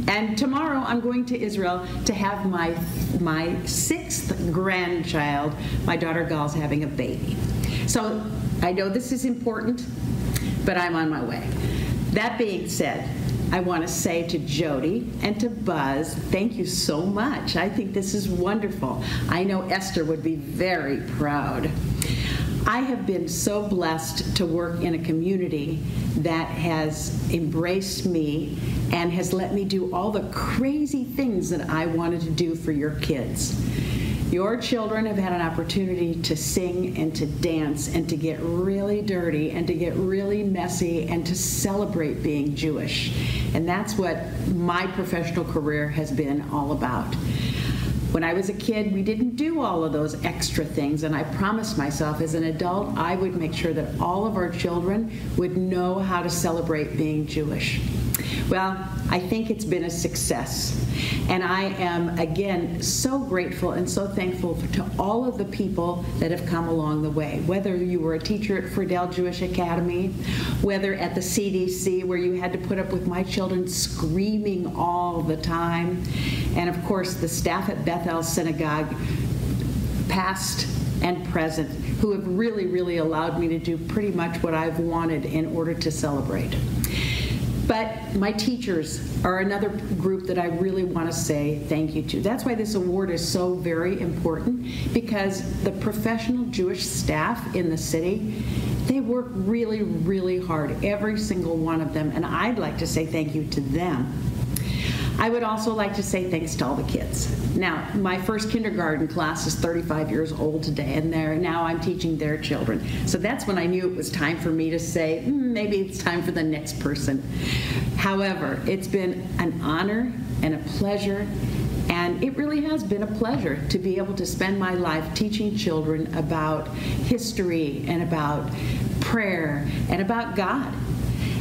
And tomorrow I'm going to Israel to have my 6th grandchild. My daughter Gal's having a baby. So I know this is important, but I'm on my way. That being said, I want to say to Jody and to Buzz, thank you so much. I think this is wonderful. I know Esther would be very proud. I have been so blessed to work in a community that has embraced me and has let me do all the crazy things that I wanted to do for your kids. Your children have had an opportunity to sing and to dance and to get really dirty and to get really messy and to celebrate being Jewish. And that's what my professional career has been all about. When I was a kid, we didn't do all of those extra things, and I promised myself as an adult I would make sure that all of our children would know how to celebrate being Jewish. Well, I think it's been a success. And I am, again, so grateful and so thankful to all of the people that have come along the way, whether you were a teacher at Friedel Jewish Academy, whether at the CDC where you had to put up with my children screaming all the time, and of course the staff at Bethel Synagogue, past and present, who have really, really allowed me to do pretty much what I've wanted in order to celebrate. But my teachers are another group that I really want to say thank you to. That's why this award is so very important, because the professional Jewish staff in the city, they work really, really hard, every single one of them, and I'd like to say thank you to them. I would also like to say thanks to all the kids. Now, my first kindergarten class is 35 years old today, and now I'm teaching their children. So that's when I knew it was time for me to say, maybe it's time for the next person. However, it's been an honor and a pleasure, and it really has been a pleasure to be able to spend my life teaching children about history and about prayer, and about God.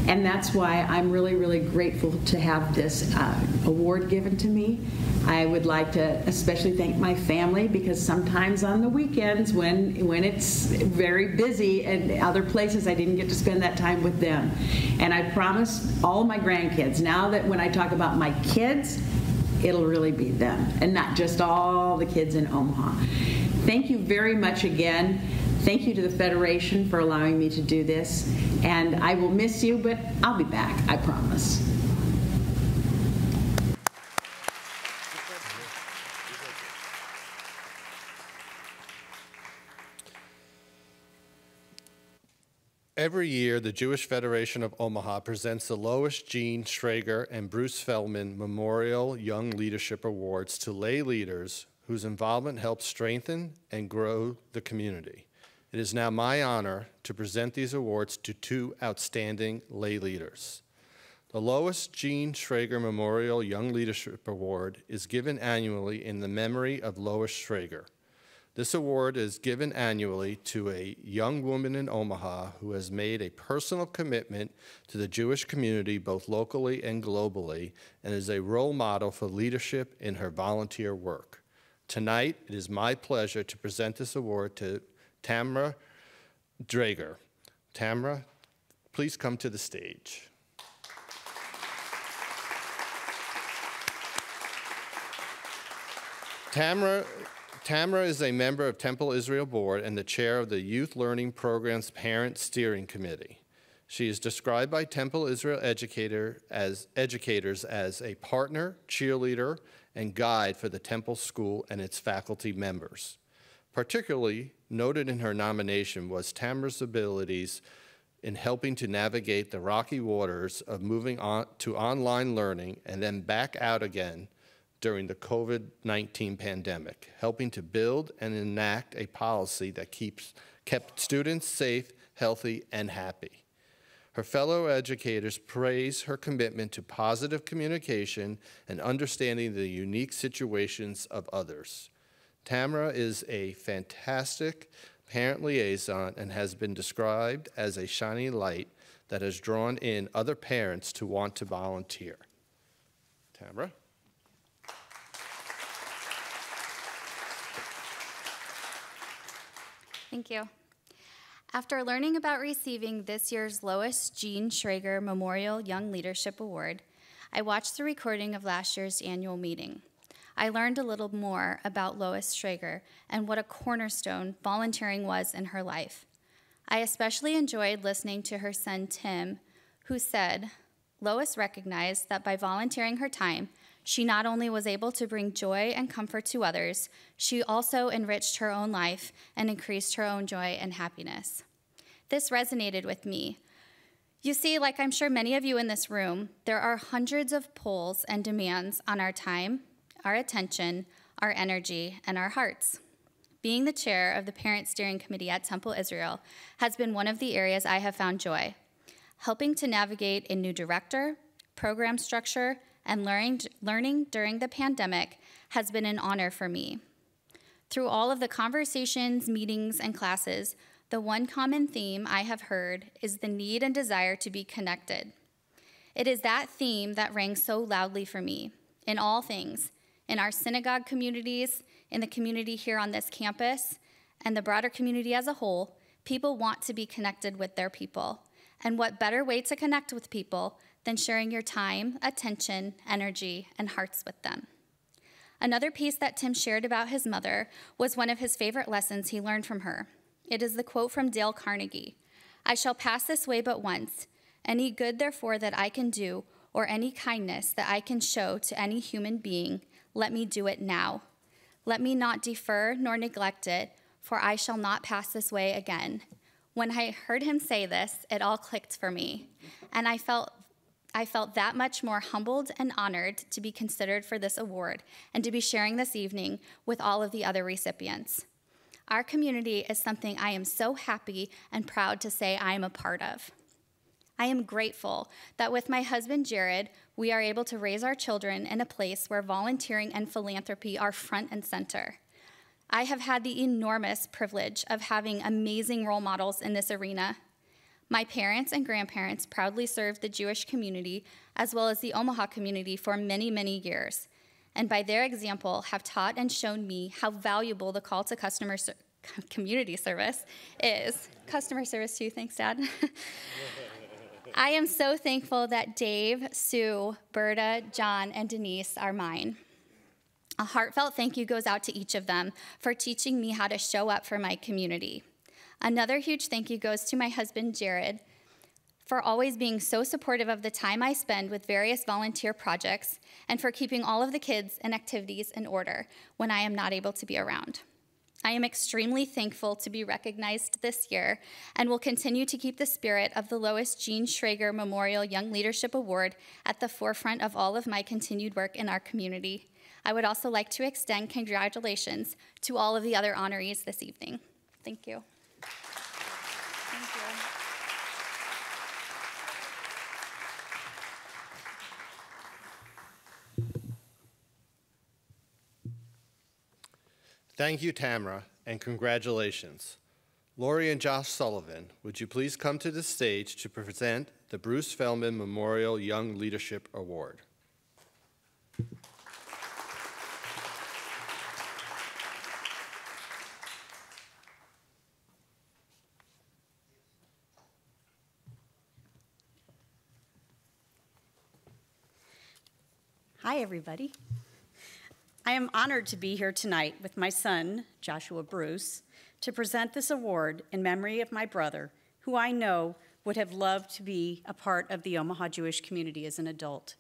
And that's why I'm really, really grateful to have this award given to me. I would like to especially thank my family, because sometimes on the weekends when it's very busy and other places, I didn't get to spend that time with them. And I promise all my grandkids, now that when I talk about my kids, it'll really be them and not just all the kids in Omaha. Thank you very much again. Thank you to the Federation for allowing me to do this. And I will miss you, but I'll be back, I promise. Every year, the Jewish Federation of Omaha presents the Lois Jean Schrager and Bruce Feldman Memorial Young Leadership Awards to lay leaders whose involvement helps strengthen and grow the community. It is now my honor to present these awards to two outstanding lay leaders. The Lois Jean Schrager Memorial Young Leadership Award is given annually in the memory of Lois Schrager. This award is given annually to a young woman in Omaha who has made a personal commitment to the Jewish community both locally and globally, and is a role model for leadership in her volunteer work. Tonight, it is my pleasure to present this award to Tamra Drager. Tamra, please come to the stage. Tamra is a member of Temple Israel Board and the chair of the Youth Learning Program's Parent Steering Committee. She is described by Temple Israel educators as a partner, cheerleader, and guide for the Temple School and its faculty members. Particularly noted in her nomination was Tamra's abilities in helping to navigate the rocky waters of moving on to online learning and then back out again during the COVID-19 pandemic, helping to build and enact a policy that kept students safe, healthy, and happy. Her fellow educators praise her commitment to positive communication and understanding the unique situations of others. Tamra is a fantastic parent liaison and has been described as a shining light that has drawn in other parents to want to volunteer. Tamra? Thank you. After learning about receiving this year's Lois Jean Schrager Memorial Young Leadership Award, I watched the recording of last year's annual meeting. I learned a little more about Lois Schrager and what a cornerstone volunteering was in her life. I especially enjoyed listening to her son, Tim, who said, Lois recognized that by volunteering her time, she not only was able to bring joy and comfort to others, she also enriched her own life and increased her own joy and happiness. This resonated with me. You see, like I'm sure many of you in this room, there are hundreds of pulls and demands on our time, our attention, our energy, and our hearts. Being the chair of the Parent Steering Committee at Temple Israel has been one of the areas I have found joy. Helping to navigate a new director, program structure, and learning during the pandemic has been an honor for me. Through all of the conversations, meetings, and classes, the one common theme I have heard is the need and desire to be connected. It is that theme that rang so loudly for me in all things, in our synagogue communities, in the community here on this campus, and the broader community as a whole. People want to be connected with their people. And what better way to connect with people than sharing your time, attention, energy, and hearts with them. Another piece that Tim shared about his mother was one of his favorite lessons he learned from her. It is the quote from Dale Carnegie, "I shall pass this way but once. Any good, therefore, that I can do, or any kindness that I can show to any human being, let me do it now. Let me not defer nor neglect it, for I shall not pass this way again." When I heard him say this, it all clicked for me, and I felt that much more humbled and honored to be considered for this award and to be sharing this evening with all of the other recipients. Our community is something I am so happy and proud to say I am a part of. I am grateful that with my husband, Jared, we are able to raise our children in a place where volunteering and philanthropy are front and center. I have had the enormous privilege of having amazing role models in this arena. My parents and grandparents proudly served the Jewish community as well as the Omaha community for many, many years, and by their example have taught and shown me how valuable the call to community service is. Customer service too, thanks, Dad. I am so thankful that Dave, Sue, Berta, John, and Denise are mine. A heartfelt thank you goes out to each of them for teaching me how to show up for my community. Another huge thank you goes to my husband, Jared, for always being so supportive of the time I spend with various volunteer projects and for keeping all of the kids and activities in order when I am not able to be around. I am extremely thankful to be recognized this year and will continue to keep the spirit of the Lois Jean Schrager Memorial Young Leadership Award at the forefront of all of my continued work in our community. I would also like to extend congratulations to all of the other honorees this evening. Thank you. Thank you. Thank you, Tamara, and congratulations. Lori and Josh Sullivan, would you please come to the stage to present the Bruce Feldman Memorial Young Leadership Award? Hi, everybody. I am honored to be here tonight with my son, Joshua Bruce, to present this award in memory of my brother, who I know would have loved to be a part of the Omaha Jewish community as an adult.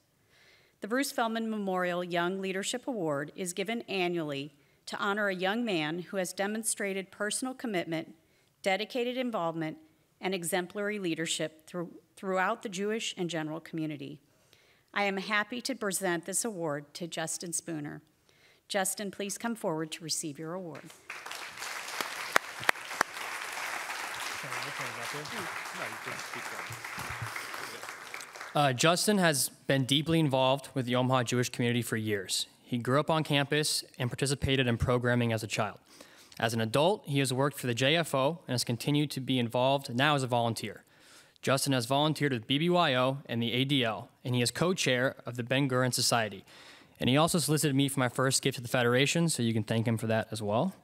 The Bruce Feldman Memorial Young Leadership Award is given annually to honor a young man who has demonstrated personal commitment, dedicated involvement, and exemplary leadership throughout the Jewish and general community. I am happy to present this award to Justin Spooner. Justin, please come forward to receive your award. Justin has been deeply involved with the Omaha Jewish community for years. He grew up on campus and participated in programming as a child. As an adult, he has worked for the JFO and has continued to be involved now as a volunteer. Justin has volunteered with Bbyo and the ADL, and he is co-chair of the Ben-Gurion Society. And he also solicited me for my first gift to the Federation, so you can thank him for that as well.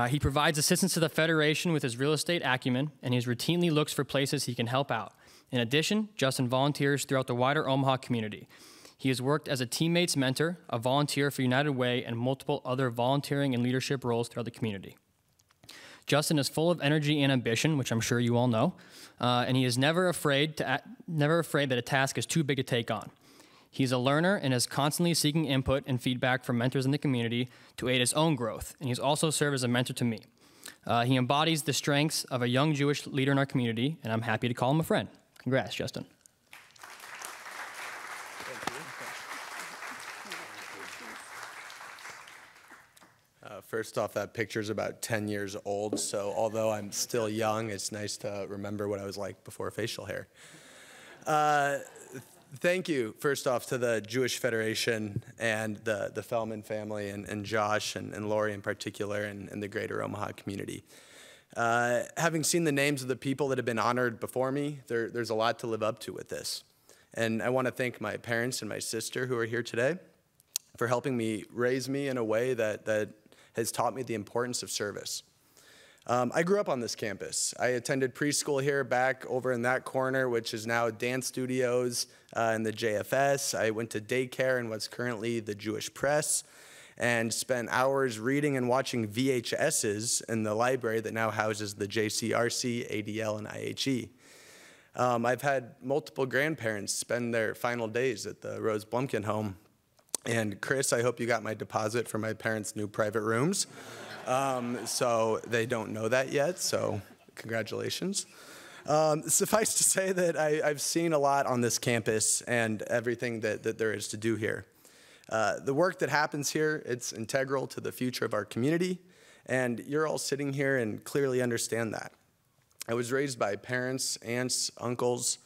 He provides assistance to the Federation with his real estate acumen, and he routinely looks for places he can help out. In addition, Justin volunteers throughout the wider Omaha community. He has worked as a teammate's mentor, a volunteer for United Way, and multiple other volunteering and leadership roles throughout the community. Justin is full of energy and ambition, which I'm sure you all know, and he is never afraid that a task is too big to take on. He's a learner and is constantly seeking input and feedback from mentors in the community to aid his own growth, and he's also served as a mentor to me. He embodies the strengths of a young Jewish leader in our community, and I'm happy to call him a friend. Congrats, Justin. First off, that picture's about 10 years old, so although I'm still young, it's nice to remember what I was like before facial hair. Thank you, first off, to the Jewish Federation and the Feldman family and Josh and Lori in particular and the greater Omaha community. Having seen the names of the people that have been honored before me, there's a lot to live up to with this. And I want to thank my parents and my sister who are here today for helping me raise me in a way that has taught me the importance of service. I grew up on this campus. I attended preschool here back over in that corner, which is now dance studios and the JFS. I went to daycare in what's currently the Jewish Press and spent hours reading and watching VHSs in the library that now houses the JCRC, ADL, and IHE. I've had multiple grandparents spend their final days at the Rose Blumkin home. And Chris, I hope you got my deposit for my parents' new private rooms. So they don't know that yet, so congratulations. Suffice to say that I've seen a lot on this campus and everything that there is to do here. The work that happens here, it's integral to the future of our community, and you're all sitting here and clearly understand that. I was raised by parents, aunts, uncles,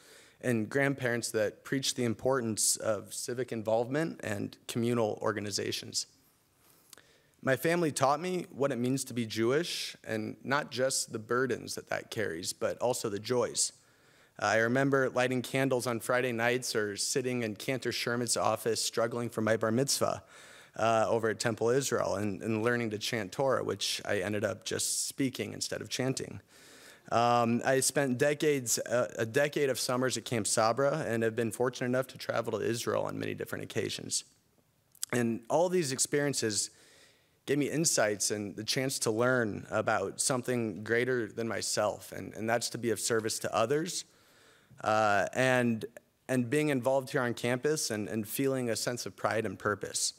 and grandparents that preach the importance of civic involvement and communal organizations. My family taught me what it means to be Jewish, and not just the burdens that carries, but also the joys. I remember lighting candles on Friday nights or sitting in Cantor Sherman's office struggling for my bar mitzvah over at Temple Israel and learning to chant Torah, which I ended up just speaking instead of chanting. I spent a decade of summers at Camp Sabra and have been fortunate enough to travel to Israel on many different occasions. And all of these experiences gave me insights and the chance to learn about something greater than myself, and that's to be of service to others, and being involved here on campus and feeling a sense of pride and purpose.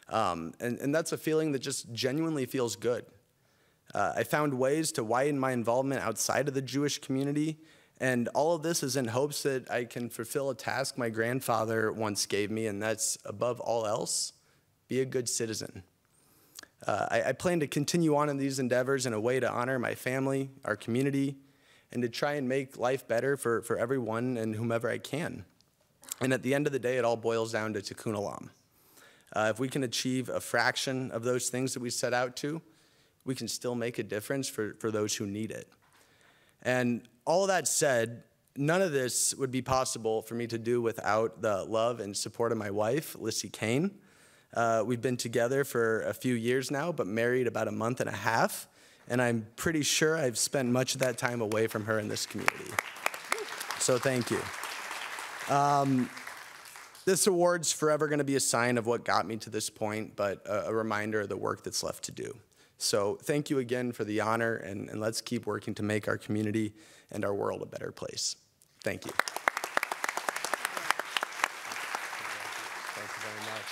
And that's a feeling that just genuinely feels good. I found ways to widen my involvement outside of the Jewish community, and all of this is in hopes that I can fulfill a task my grandfather once gave me, and that's, above all else, be a good citizen. I plan to continue on in these endeavors in a way to honor my family, our community, and to try and make life better for everyone and whomever I can. And at the end of the day, it all boils down to tikkun olam. If we can achieve a fraction of those things that we set out to, we can still make a difference for those who need it. And all that said, none of this would be possible for me to do without the love and support of my wife, Lissy Kane. We've been together for a few years now, but married about a month and a half, and I'm pretty sure I've spent much of that time away from her in this community. So thank you. This award's forever going to be a sign of what got me to this point, but a reminder of the work that's left to do. So thank you again for the honor, and let's keep working to make our community and our world a better place. Thank you. Thank you very much.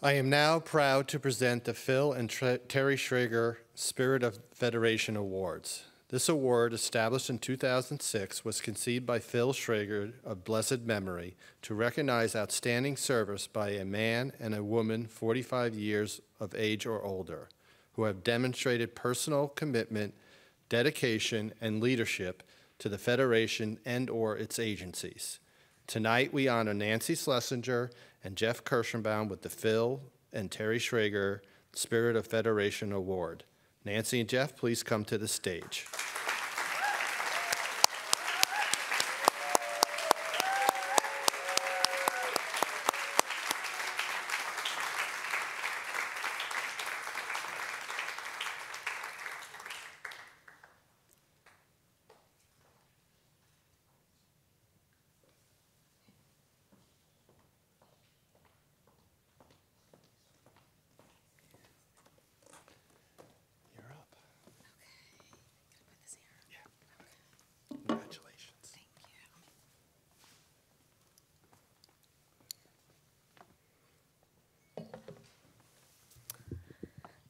I am now proud to present the Phil and Terry Schrager Spirit of Federation Awards. This award, established in 2006, was conceived by Phil Schrager of blessed memory to recognize outstanding service by a man and a woman 45 years of age or older who have demonstrated personal commitment, dedication, and leadership to the Federation and/or its agencies. Tonight, we honor Nancy Schlesinger and Jeff Kirschenbaum with the Phil and Terry Schrager Spirit of Federation Award. Nancy and Jeff, please come to the stage.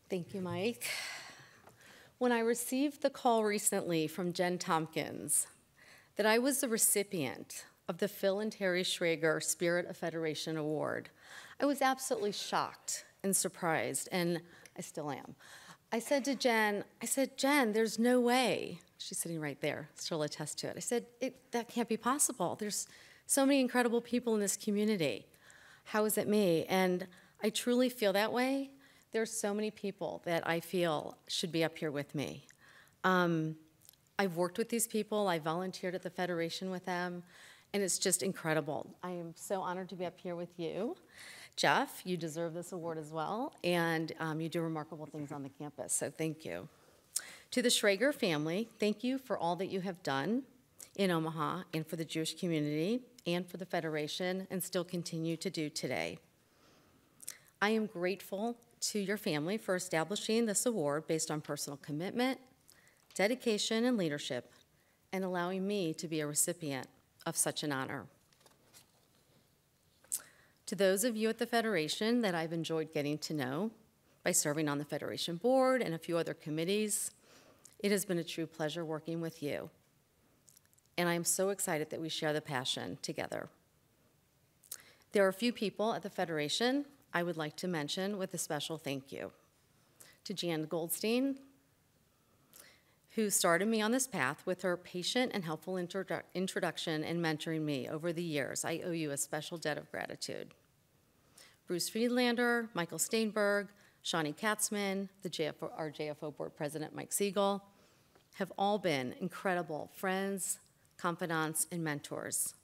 Thank you, Mike. When I received the call recently from Jen Tompkins that I was the recipient of the Phil and Terry Schrager Spirit of Federation Award, I was absolutely shocked and surprised, and I still am. I said to Jen, Jen, there's no way. She's sitting right there, she'll attest to it. I said, that can't be possible. There's so many incredible people in this community. How is it me? And I truly feel that way. There's so many people that I feel should be up here with me. I've worked with these people, I volunteered at the Federation with them, and it's just incredible. I am so honored to be up here with you. Jeff, you deserve this award as well, and you do remarkable things on the campus, so thank you. To the Schrager family, thank you for all that you have done in Omaha and for the Jewish community and for the Federation, and still continue to do today. I am grateful to your family for establishing this award based on personal commitment, dedication, and leadership, and allowing me to be a recipient of such an honor. To those of you at the Federation that I've enjoyed getting to know by serving on the Federation board and a few other committees, it has been a true pleasure working with you. And I am so excited that we share the passion together. There are a few people at the Federation I would like to mention with a special thank you. To Jan Goldstein, who started me on this path with her patient and helpful introduction and mentoring me over the years. I owe you a special debt of gratitude. Bruce Friedlander, Michael Steinberg, Shawnee Katzman, our JFO board president, Mike Siegel, have all been incredible friends, confidants, and mentors.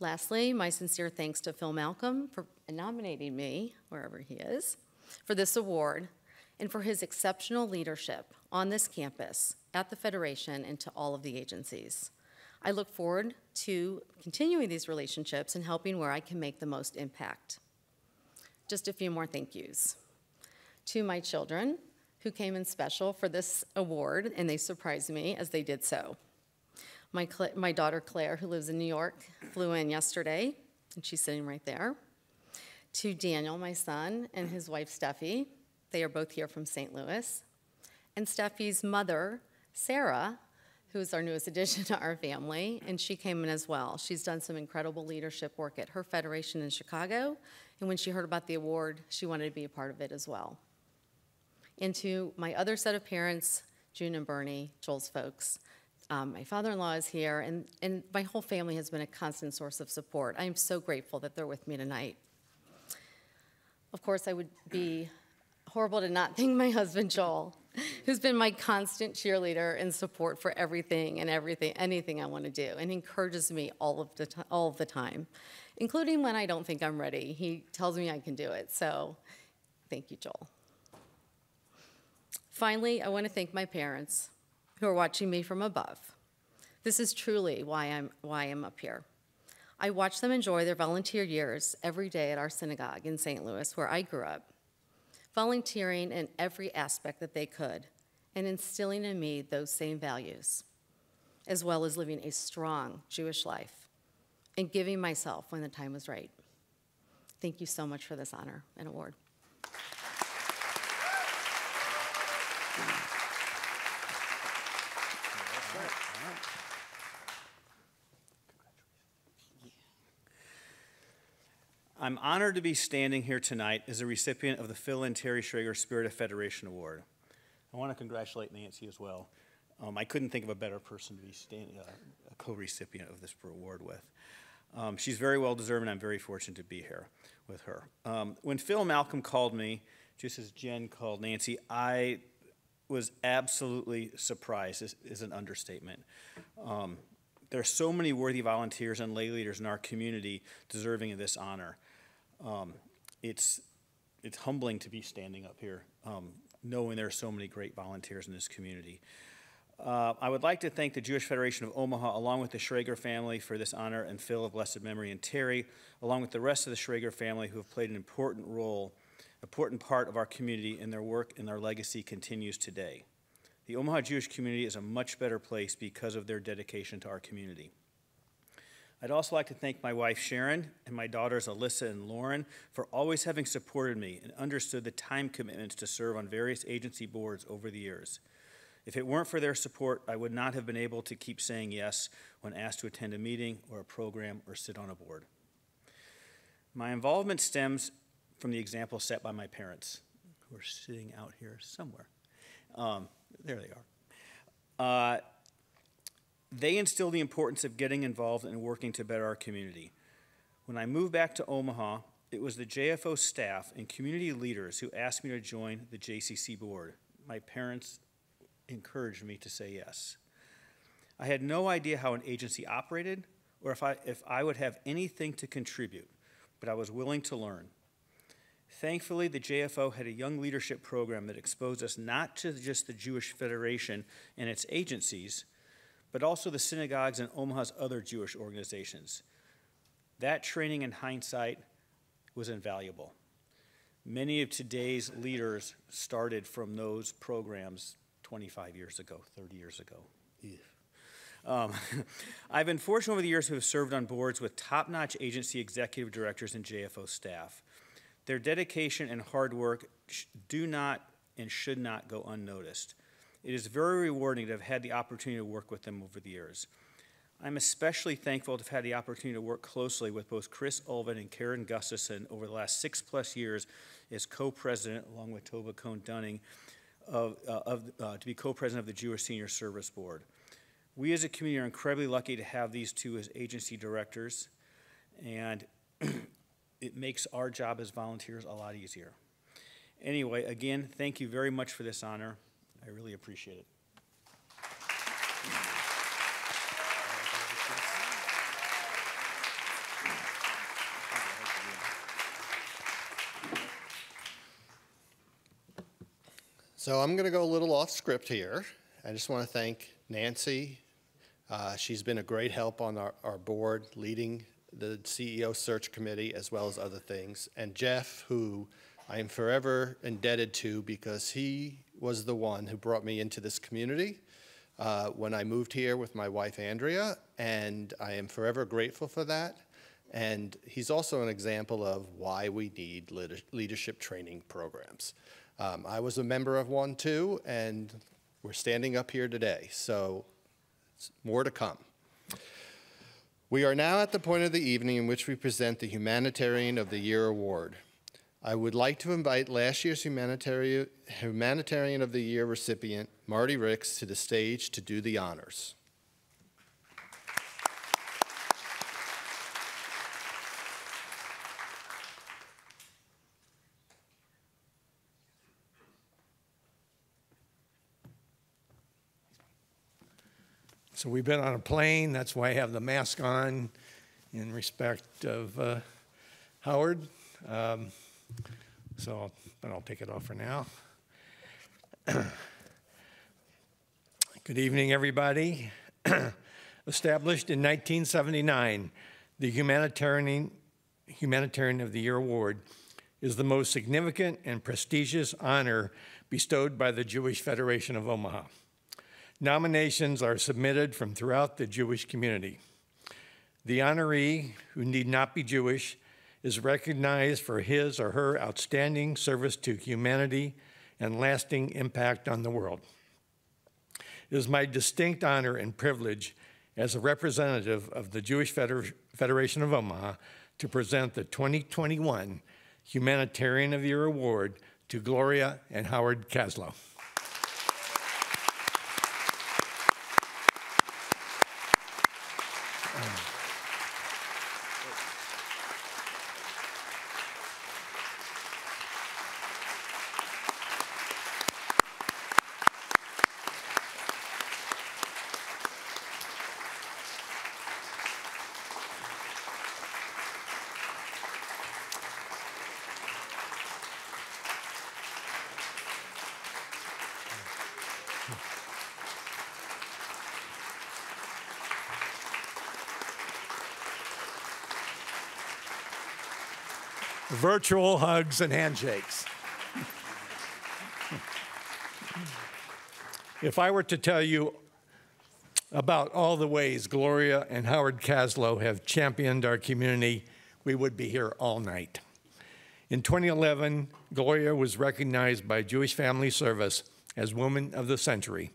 Lastly, my sincere thanks to Phil Malcolm for nominating me, wherever he is, for this award, and for his exceptional leadership on this campus, at the Federation, and to all of the agencies. I look forward to continuing these relationships and helping where I can make the most impact. Just a few more thank yous. To my children, who came in special for this award, and they surprised me as they did so. My daughter Claire, who lives in New York, flew in yesterday, and she's sitting right there. To Daniel, my son, and his wife Steffi. They are both here from St. Louis. And Steffi's mother, Sarah, who is our newest addition to our family, and she came in as well. She's done some incredible leadership work at her federation in Chicago, and when she heard about the award, she wanted to be a part of it as well. And to my other set of parents, June and Bernie, Joel's folks, my father-in-law is here, and my whole family has been a constant source of support. I am so grateful that they're with me tonight. Of course, I would be horrible to not thank my husband, Joel, who's been my constant cheerleader and support for everything and anything I want to do, and encourages me all of the time, including when I don't think I'm ready. He tells me I can do it, so thank you, Joel. Finally, I want to thank my parents who are watching me from above. This is truly why I'm up here. I watch them enjoy their volunteer years every day at our synagogue in St. Louis, where I grew up, volunteering in every aspect that they could and instilling in me those same values, as well as living a strong Jewish life and giving myself when the time was right. Thank you so much for this honor and award. I'm honored to be standing here tonight as a recipient of the Phil and Terry Schrager Spirit of Federation Award. I want to congratulate Nancy as well. I couldn't think of a better person to be a co-recipient of this award with. She's very well deserved, and I'm very fortunate to be here with her. When Phil Malcolm called me, just as Jen called Nancy, I was absolutely surprised, is an understatement. There are so many worthy volunteers and lay leaders in our community deserving of this honor. It's humbling to be standing up here, knowing there are so many great volunteers in this community. I would like to thank the Jewish Federation of Omaha, along with the Schrager family, for this honor, and Phil of blessed memory, and Terry, along with the rest of the Schrager family, who have played an important role, important part of our community, and their work and their legacy continues today. The Omaha Jewish community is a much better place because of their dedication to our community. I'd also like to thank my wife Sharon and my daughters Alyssa and Lauren for always having supported me and understood the time commitments to serve on various agency boards over the years. If it weren't for their support, I would not have been able to keep saying yes when asked to attend a meeting or a program or sit on a board. My involvement stems from the example set by my parents, who are sitting out here somewhere. There they are. They instilled the importance of getting involved and working to better our community. When I moved back to Omaha, it was the JFO staff and community leaders who asked me to join the JCC board. My parents encouraged me to say yes. I had no idea how an agency operated or if I would have anything to contribute, but I was willing to learn. Thankfully, the JFO had a young leadership program that exposed us not to just the Jewish Federation and its agencies, but also the synagogues and Omaha's other Jewish organizations. That training, in hindsight, was invaluable. Many of today's leaders started from those programs 25 years ago, 30 years ago. I've been fortunate over the years to have served on boards with top-notch agency executive directors and JFO staff. Their dedication and hard work do not and should not go unnoticed. It is very rewarding to have had the opportunity to work with them over the years. I'm especially thankful to have had the opportunity to work closely with both Chris Ulvin and Karen Gustafson over the last 6+ years as co-president, along with Tova Cohn-Dunning, to be co-president of the Jewish Senior Service Board. We as a community are incredibly lucky to have these two as agency directors, and it makes our job as volunteers a lot easier. Anyway, again, thank you very much for this honor. I really appreciate it. So I'm going to go a little off script here. I just want to thank Nancy. She's been a great help on our board, leading the CEO search committee as well as other things. And Jeff, who I am forever indebted to because he was the one who brought me into this community when I moved here with my wife, Andrea, and I am forever grateful for that. And he's also an example of why we need leadership training programs. I was a member of one too, and we're standing up here today, so more to come. We are now at the point of the evening in which we present the Humanitarian of the Year award. I would like to invite last year's Humanitarian of the Year recipient, Marty Ricks, to the stage to do the honors. So we've been on a plane, that's why I have the mask on in respect of Howard. But I'll take it off for now. Good evening, everybody. Established in 1979, the Humanitarian of the Year Award is the most significant and prestigious honor bestowed by the Jewish Federation of Omaha. Nominations are submitted from throughout the Jewish community. The honoree, who need not be Jewish, is recognized for his or her outstanding service to humanity and lasting impact on the world. It is my distinct honor and privilege as a representative of the Jewish Federation of Omaha to present the 2021 Humanitarian of the Year Award to Gloria and Howard Kaslow. Virtual hugs and handshakes. If I were to tell you about all the ways Gloria and Howard Kaslow have championed our community, we would be here all night. In 2011, Gloria was recognized by Jewish Family Service as Woman of the Century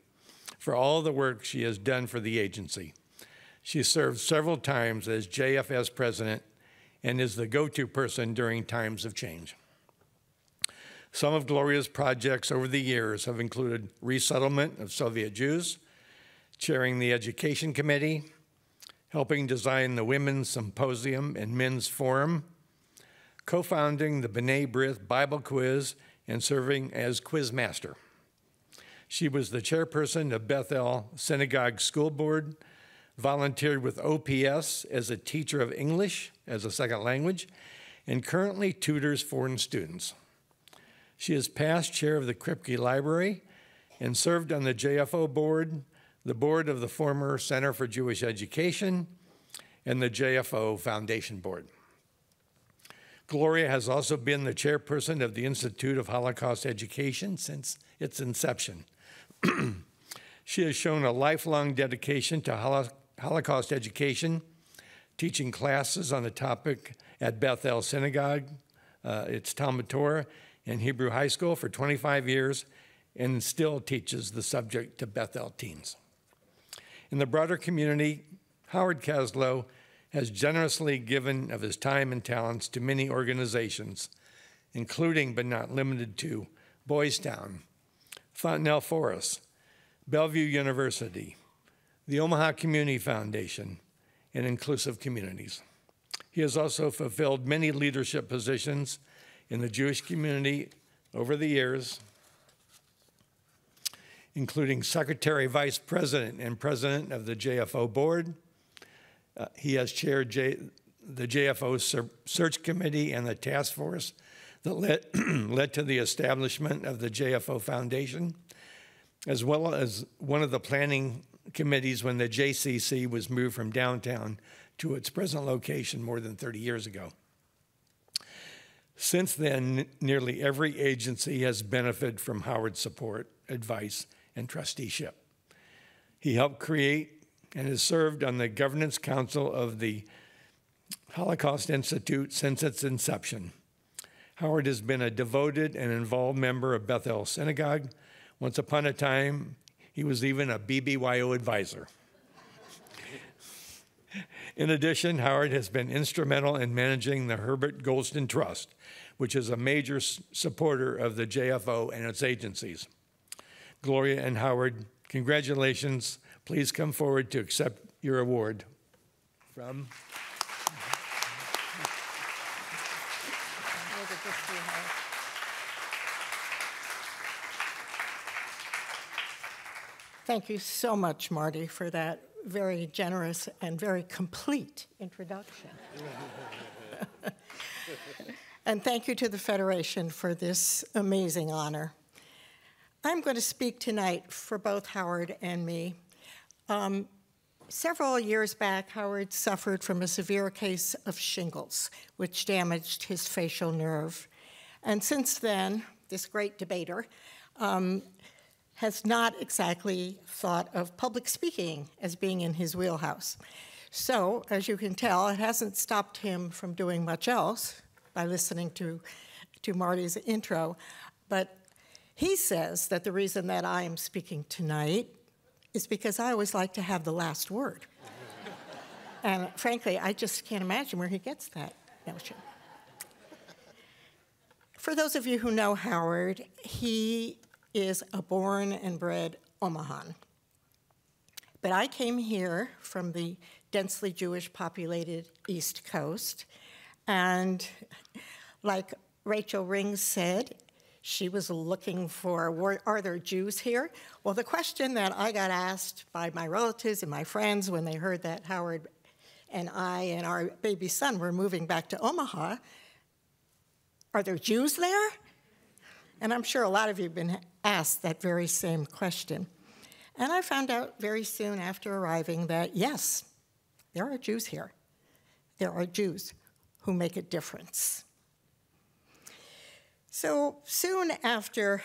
for all the work she has done for the agency. She served several times as JFS president and is the go-to person during times of change. Some of Gloria's projects over the years have included resettlement of Soviet Jews, chairing the Education Committee, helping design the Women's Symposium and Men's Forum, co-founding the B'nai B'rith Bible Quiz, and serving as quiz master. She was the chairperson of Bethel Synagogue School Board, volunteered with OPS as a teacher of English as a second language, and currently tutors foreign students. She is past chair of the Kripke Library and served on the JFO board, the board of the former Center for Jewish Education, and the JFO Foundation Board. Gloria has also been the chairperson of the Institute of Holocaust Education since its inception. She has shown a lifelong dedication to Holocaust education, teaching classes on the topic at Bethel Synagogue, its Talmud Torah, and Hebrew High School for 25 years, and still teaches the subject to Bethel teens. In the broader community, Howard Kaslow has generously given of his time and talents to many organizations, including but not limited to Boys Town, Fontenelle Forest, Bellevue University, the Omaha Community Foundation, and Inclusive Communities. He has also fulfilled many leadership positions in the Jewish community over the years, including Secretary, Vice President, and President of the JFO Board. He has chaired the JFO Search Committee and the task force that led to the establishment of the JFO Foundation, as well as one of the planning committees when the JCC was moved from downtown to its present location more than 30 years ago. Since then, nearly every agency has benefited from Howard's support, advice, and trusteeship. He helped create and has served on the governance council of the Holocaust Institute since its inception. Howard has been a devoted and involved member of Bethel Synagogue. Once upon a time, he was even a BBYO advisor. In addition, Howard has been instrumental in managing the Herbert Goldston Trust, which is a major supporter of the JFO and its agencies. Gloria and Howard, congratulations. Please come forward to accept your award from... Thank you so much, Marty, for that very generous and very complete introduction. And thank you to the Federation for this amazing honor. I'm going to speak tonight for both Howard and me. Several years back, Howard suffered from a severe case of shingles, which damaged his facial nerve. And since then, this great debater has not exactly thought of public speaking as being in his wheelhouse. So, as you can tell, it hasn't stopped him from doing much else by listening to Marty's intro. But he says that the reason that I am speaking tonight is because I always like to have the last word. And frankly, I just can't imagine where he gets that notion. For those of you who know Howard, he is a born and bred Omahan. But I came here from the densely Jewish populated East Coast, and like Rachel Rings said, she was looking for, are there Jews here? Well, the question that I got asked by my relatives and my friends when they heard that Howard and I and our baby son were moving back to Omaha, are there Jews there? And I'm sure a lot of you have been asked that very same question. And I found out very soon after arriving that, yes, there are Jews here. There are Jews who make a difference. So soon after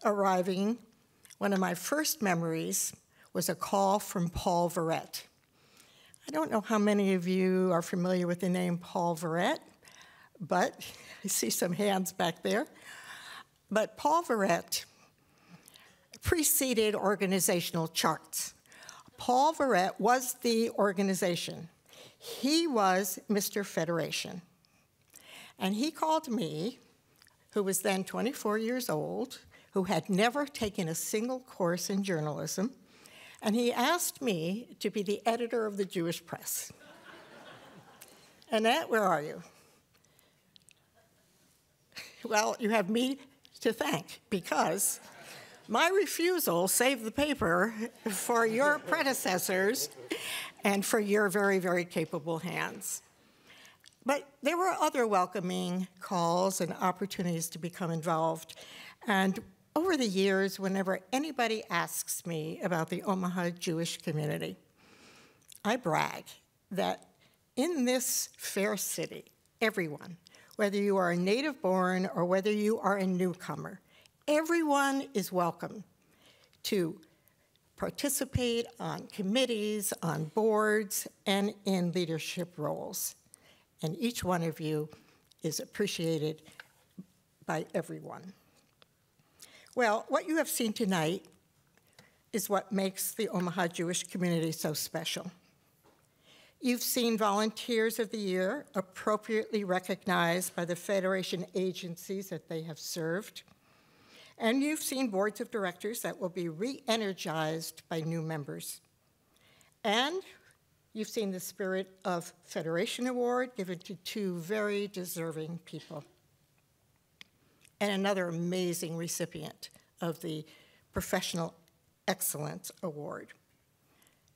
arriving, one of my first memories was a call from Paul Verrett. I don't know how many of you are familiar with the name Paul Verrett, but I see some hands back there. But Paul Verrett preceded organizational charts. Paul Verrett was the organization. He was Mr. Federation. And he called me, who was then 24 years old, who had never taken a single course in journalism, and he asked me to be the editor of the Jewish Press. Annette, where are you? Well, you have me to thank, because my refusal saved the paper for your predecessors and for your very, very capable hands. But there were other welcoming calls and opportunities to become involved. And over the years, whenever anybody asks me about the Omaha Jewish community, I brag that in this fair city, everyone, whether you are a native born or whether you are a newcomer, everyone is welcome to participate on committees, on boards, and in leadership roles. And each one of you is appreciated by everyone. Well, what you have seen tonight is what makes the Omaha Jewish community so special. You've seen Volunteers of the Year appropriately recognized by the Federation agencies that they have served. And you've seen boards of directors that will be re-energized by new members. And you've seen the Spirit of Federation Award given to two very deserving people. And another amazing recipient of the Professional Excellence Award.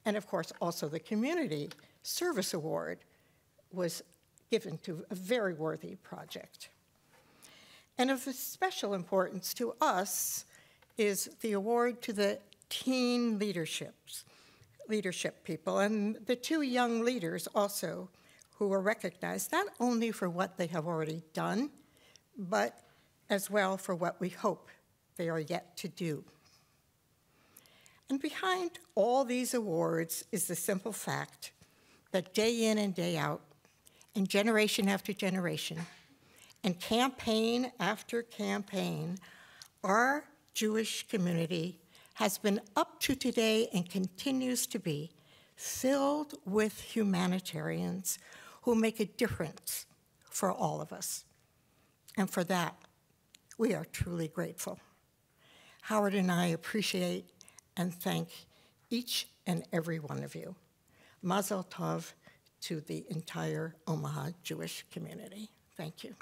And of course, also the Community Service Award was given to a very worthy project. And of special importance to us is the award to the teen leadership people, and the two young leaders also who were recognized not only for what they have already done, but as well for what we hope they are yet to do. And behind all these awards is the simple fact that day in and day out, and generation after generation, and campaign after campaign, our Jewish community has been up to today and continues to be filled with humanitarians who make a difference for all of us. And for that, we are truly grateful. Howard and I appreciate and thank each and every one of you. Mazel tov to the entire Omaha Jewish community. Thank you.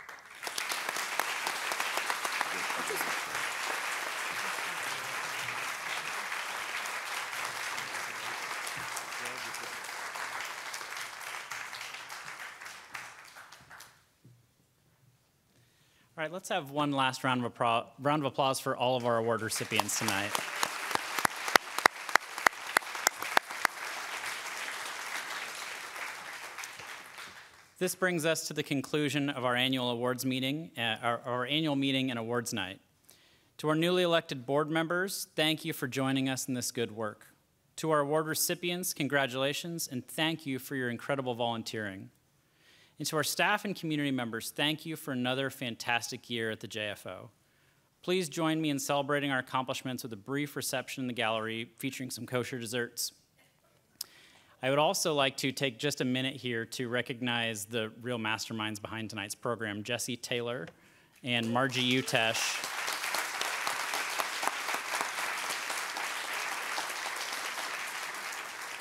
All right, let's have one last round of applause for all of our award recipients tonight. This brings us to the conclusion of our annual awards meeting, our annual meeting and awards night. To our newly elected board members, thank you for joining us in this good work. To our award recipients, congratulations, and thank you for your incredible volunteering. And to our staff and community members, thank you for another fantastic year at the JFO. Please join me in celebrating our accomplishments with a brief reception in the gallery featuring some kosher desserts. I would also like to take just a minute here to recognize the real masterminds behind tonight's program, Jesse Taylor and Margie Utesh.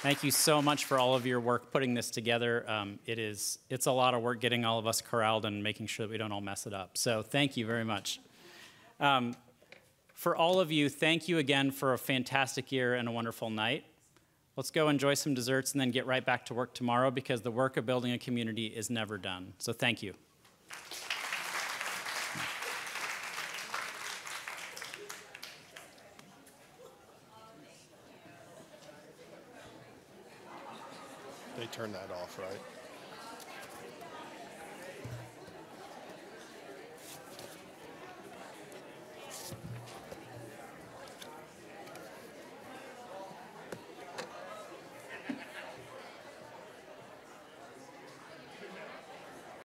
Thank you so much for all of your work putting this together. It's a lot of work getting all of us corralled and making sure that we don't all mess it up. So thank you very much. For all of you, thank you again for a fantastic year and a wonderful night. Let's go enjoy some desserts and then get right back to work tomorrow because the work of building a community is never done. So thank you. They turned that off, right?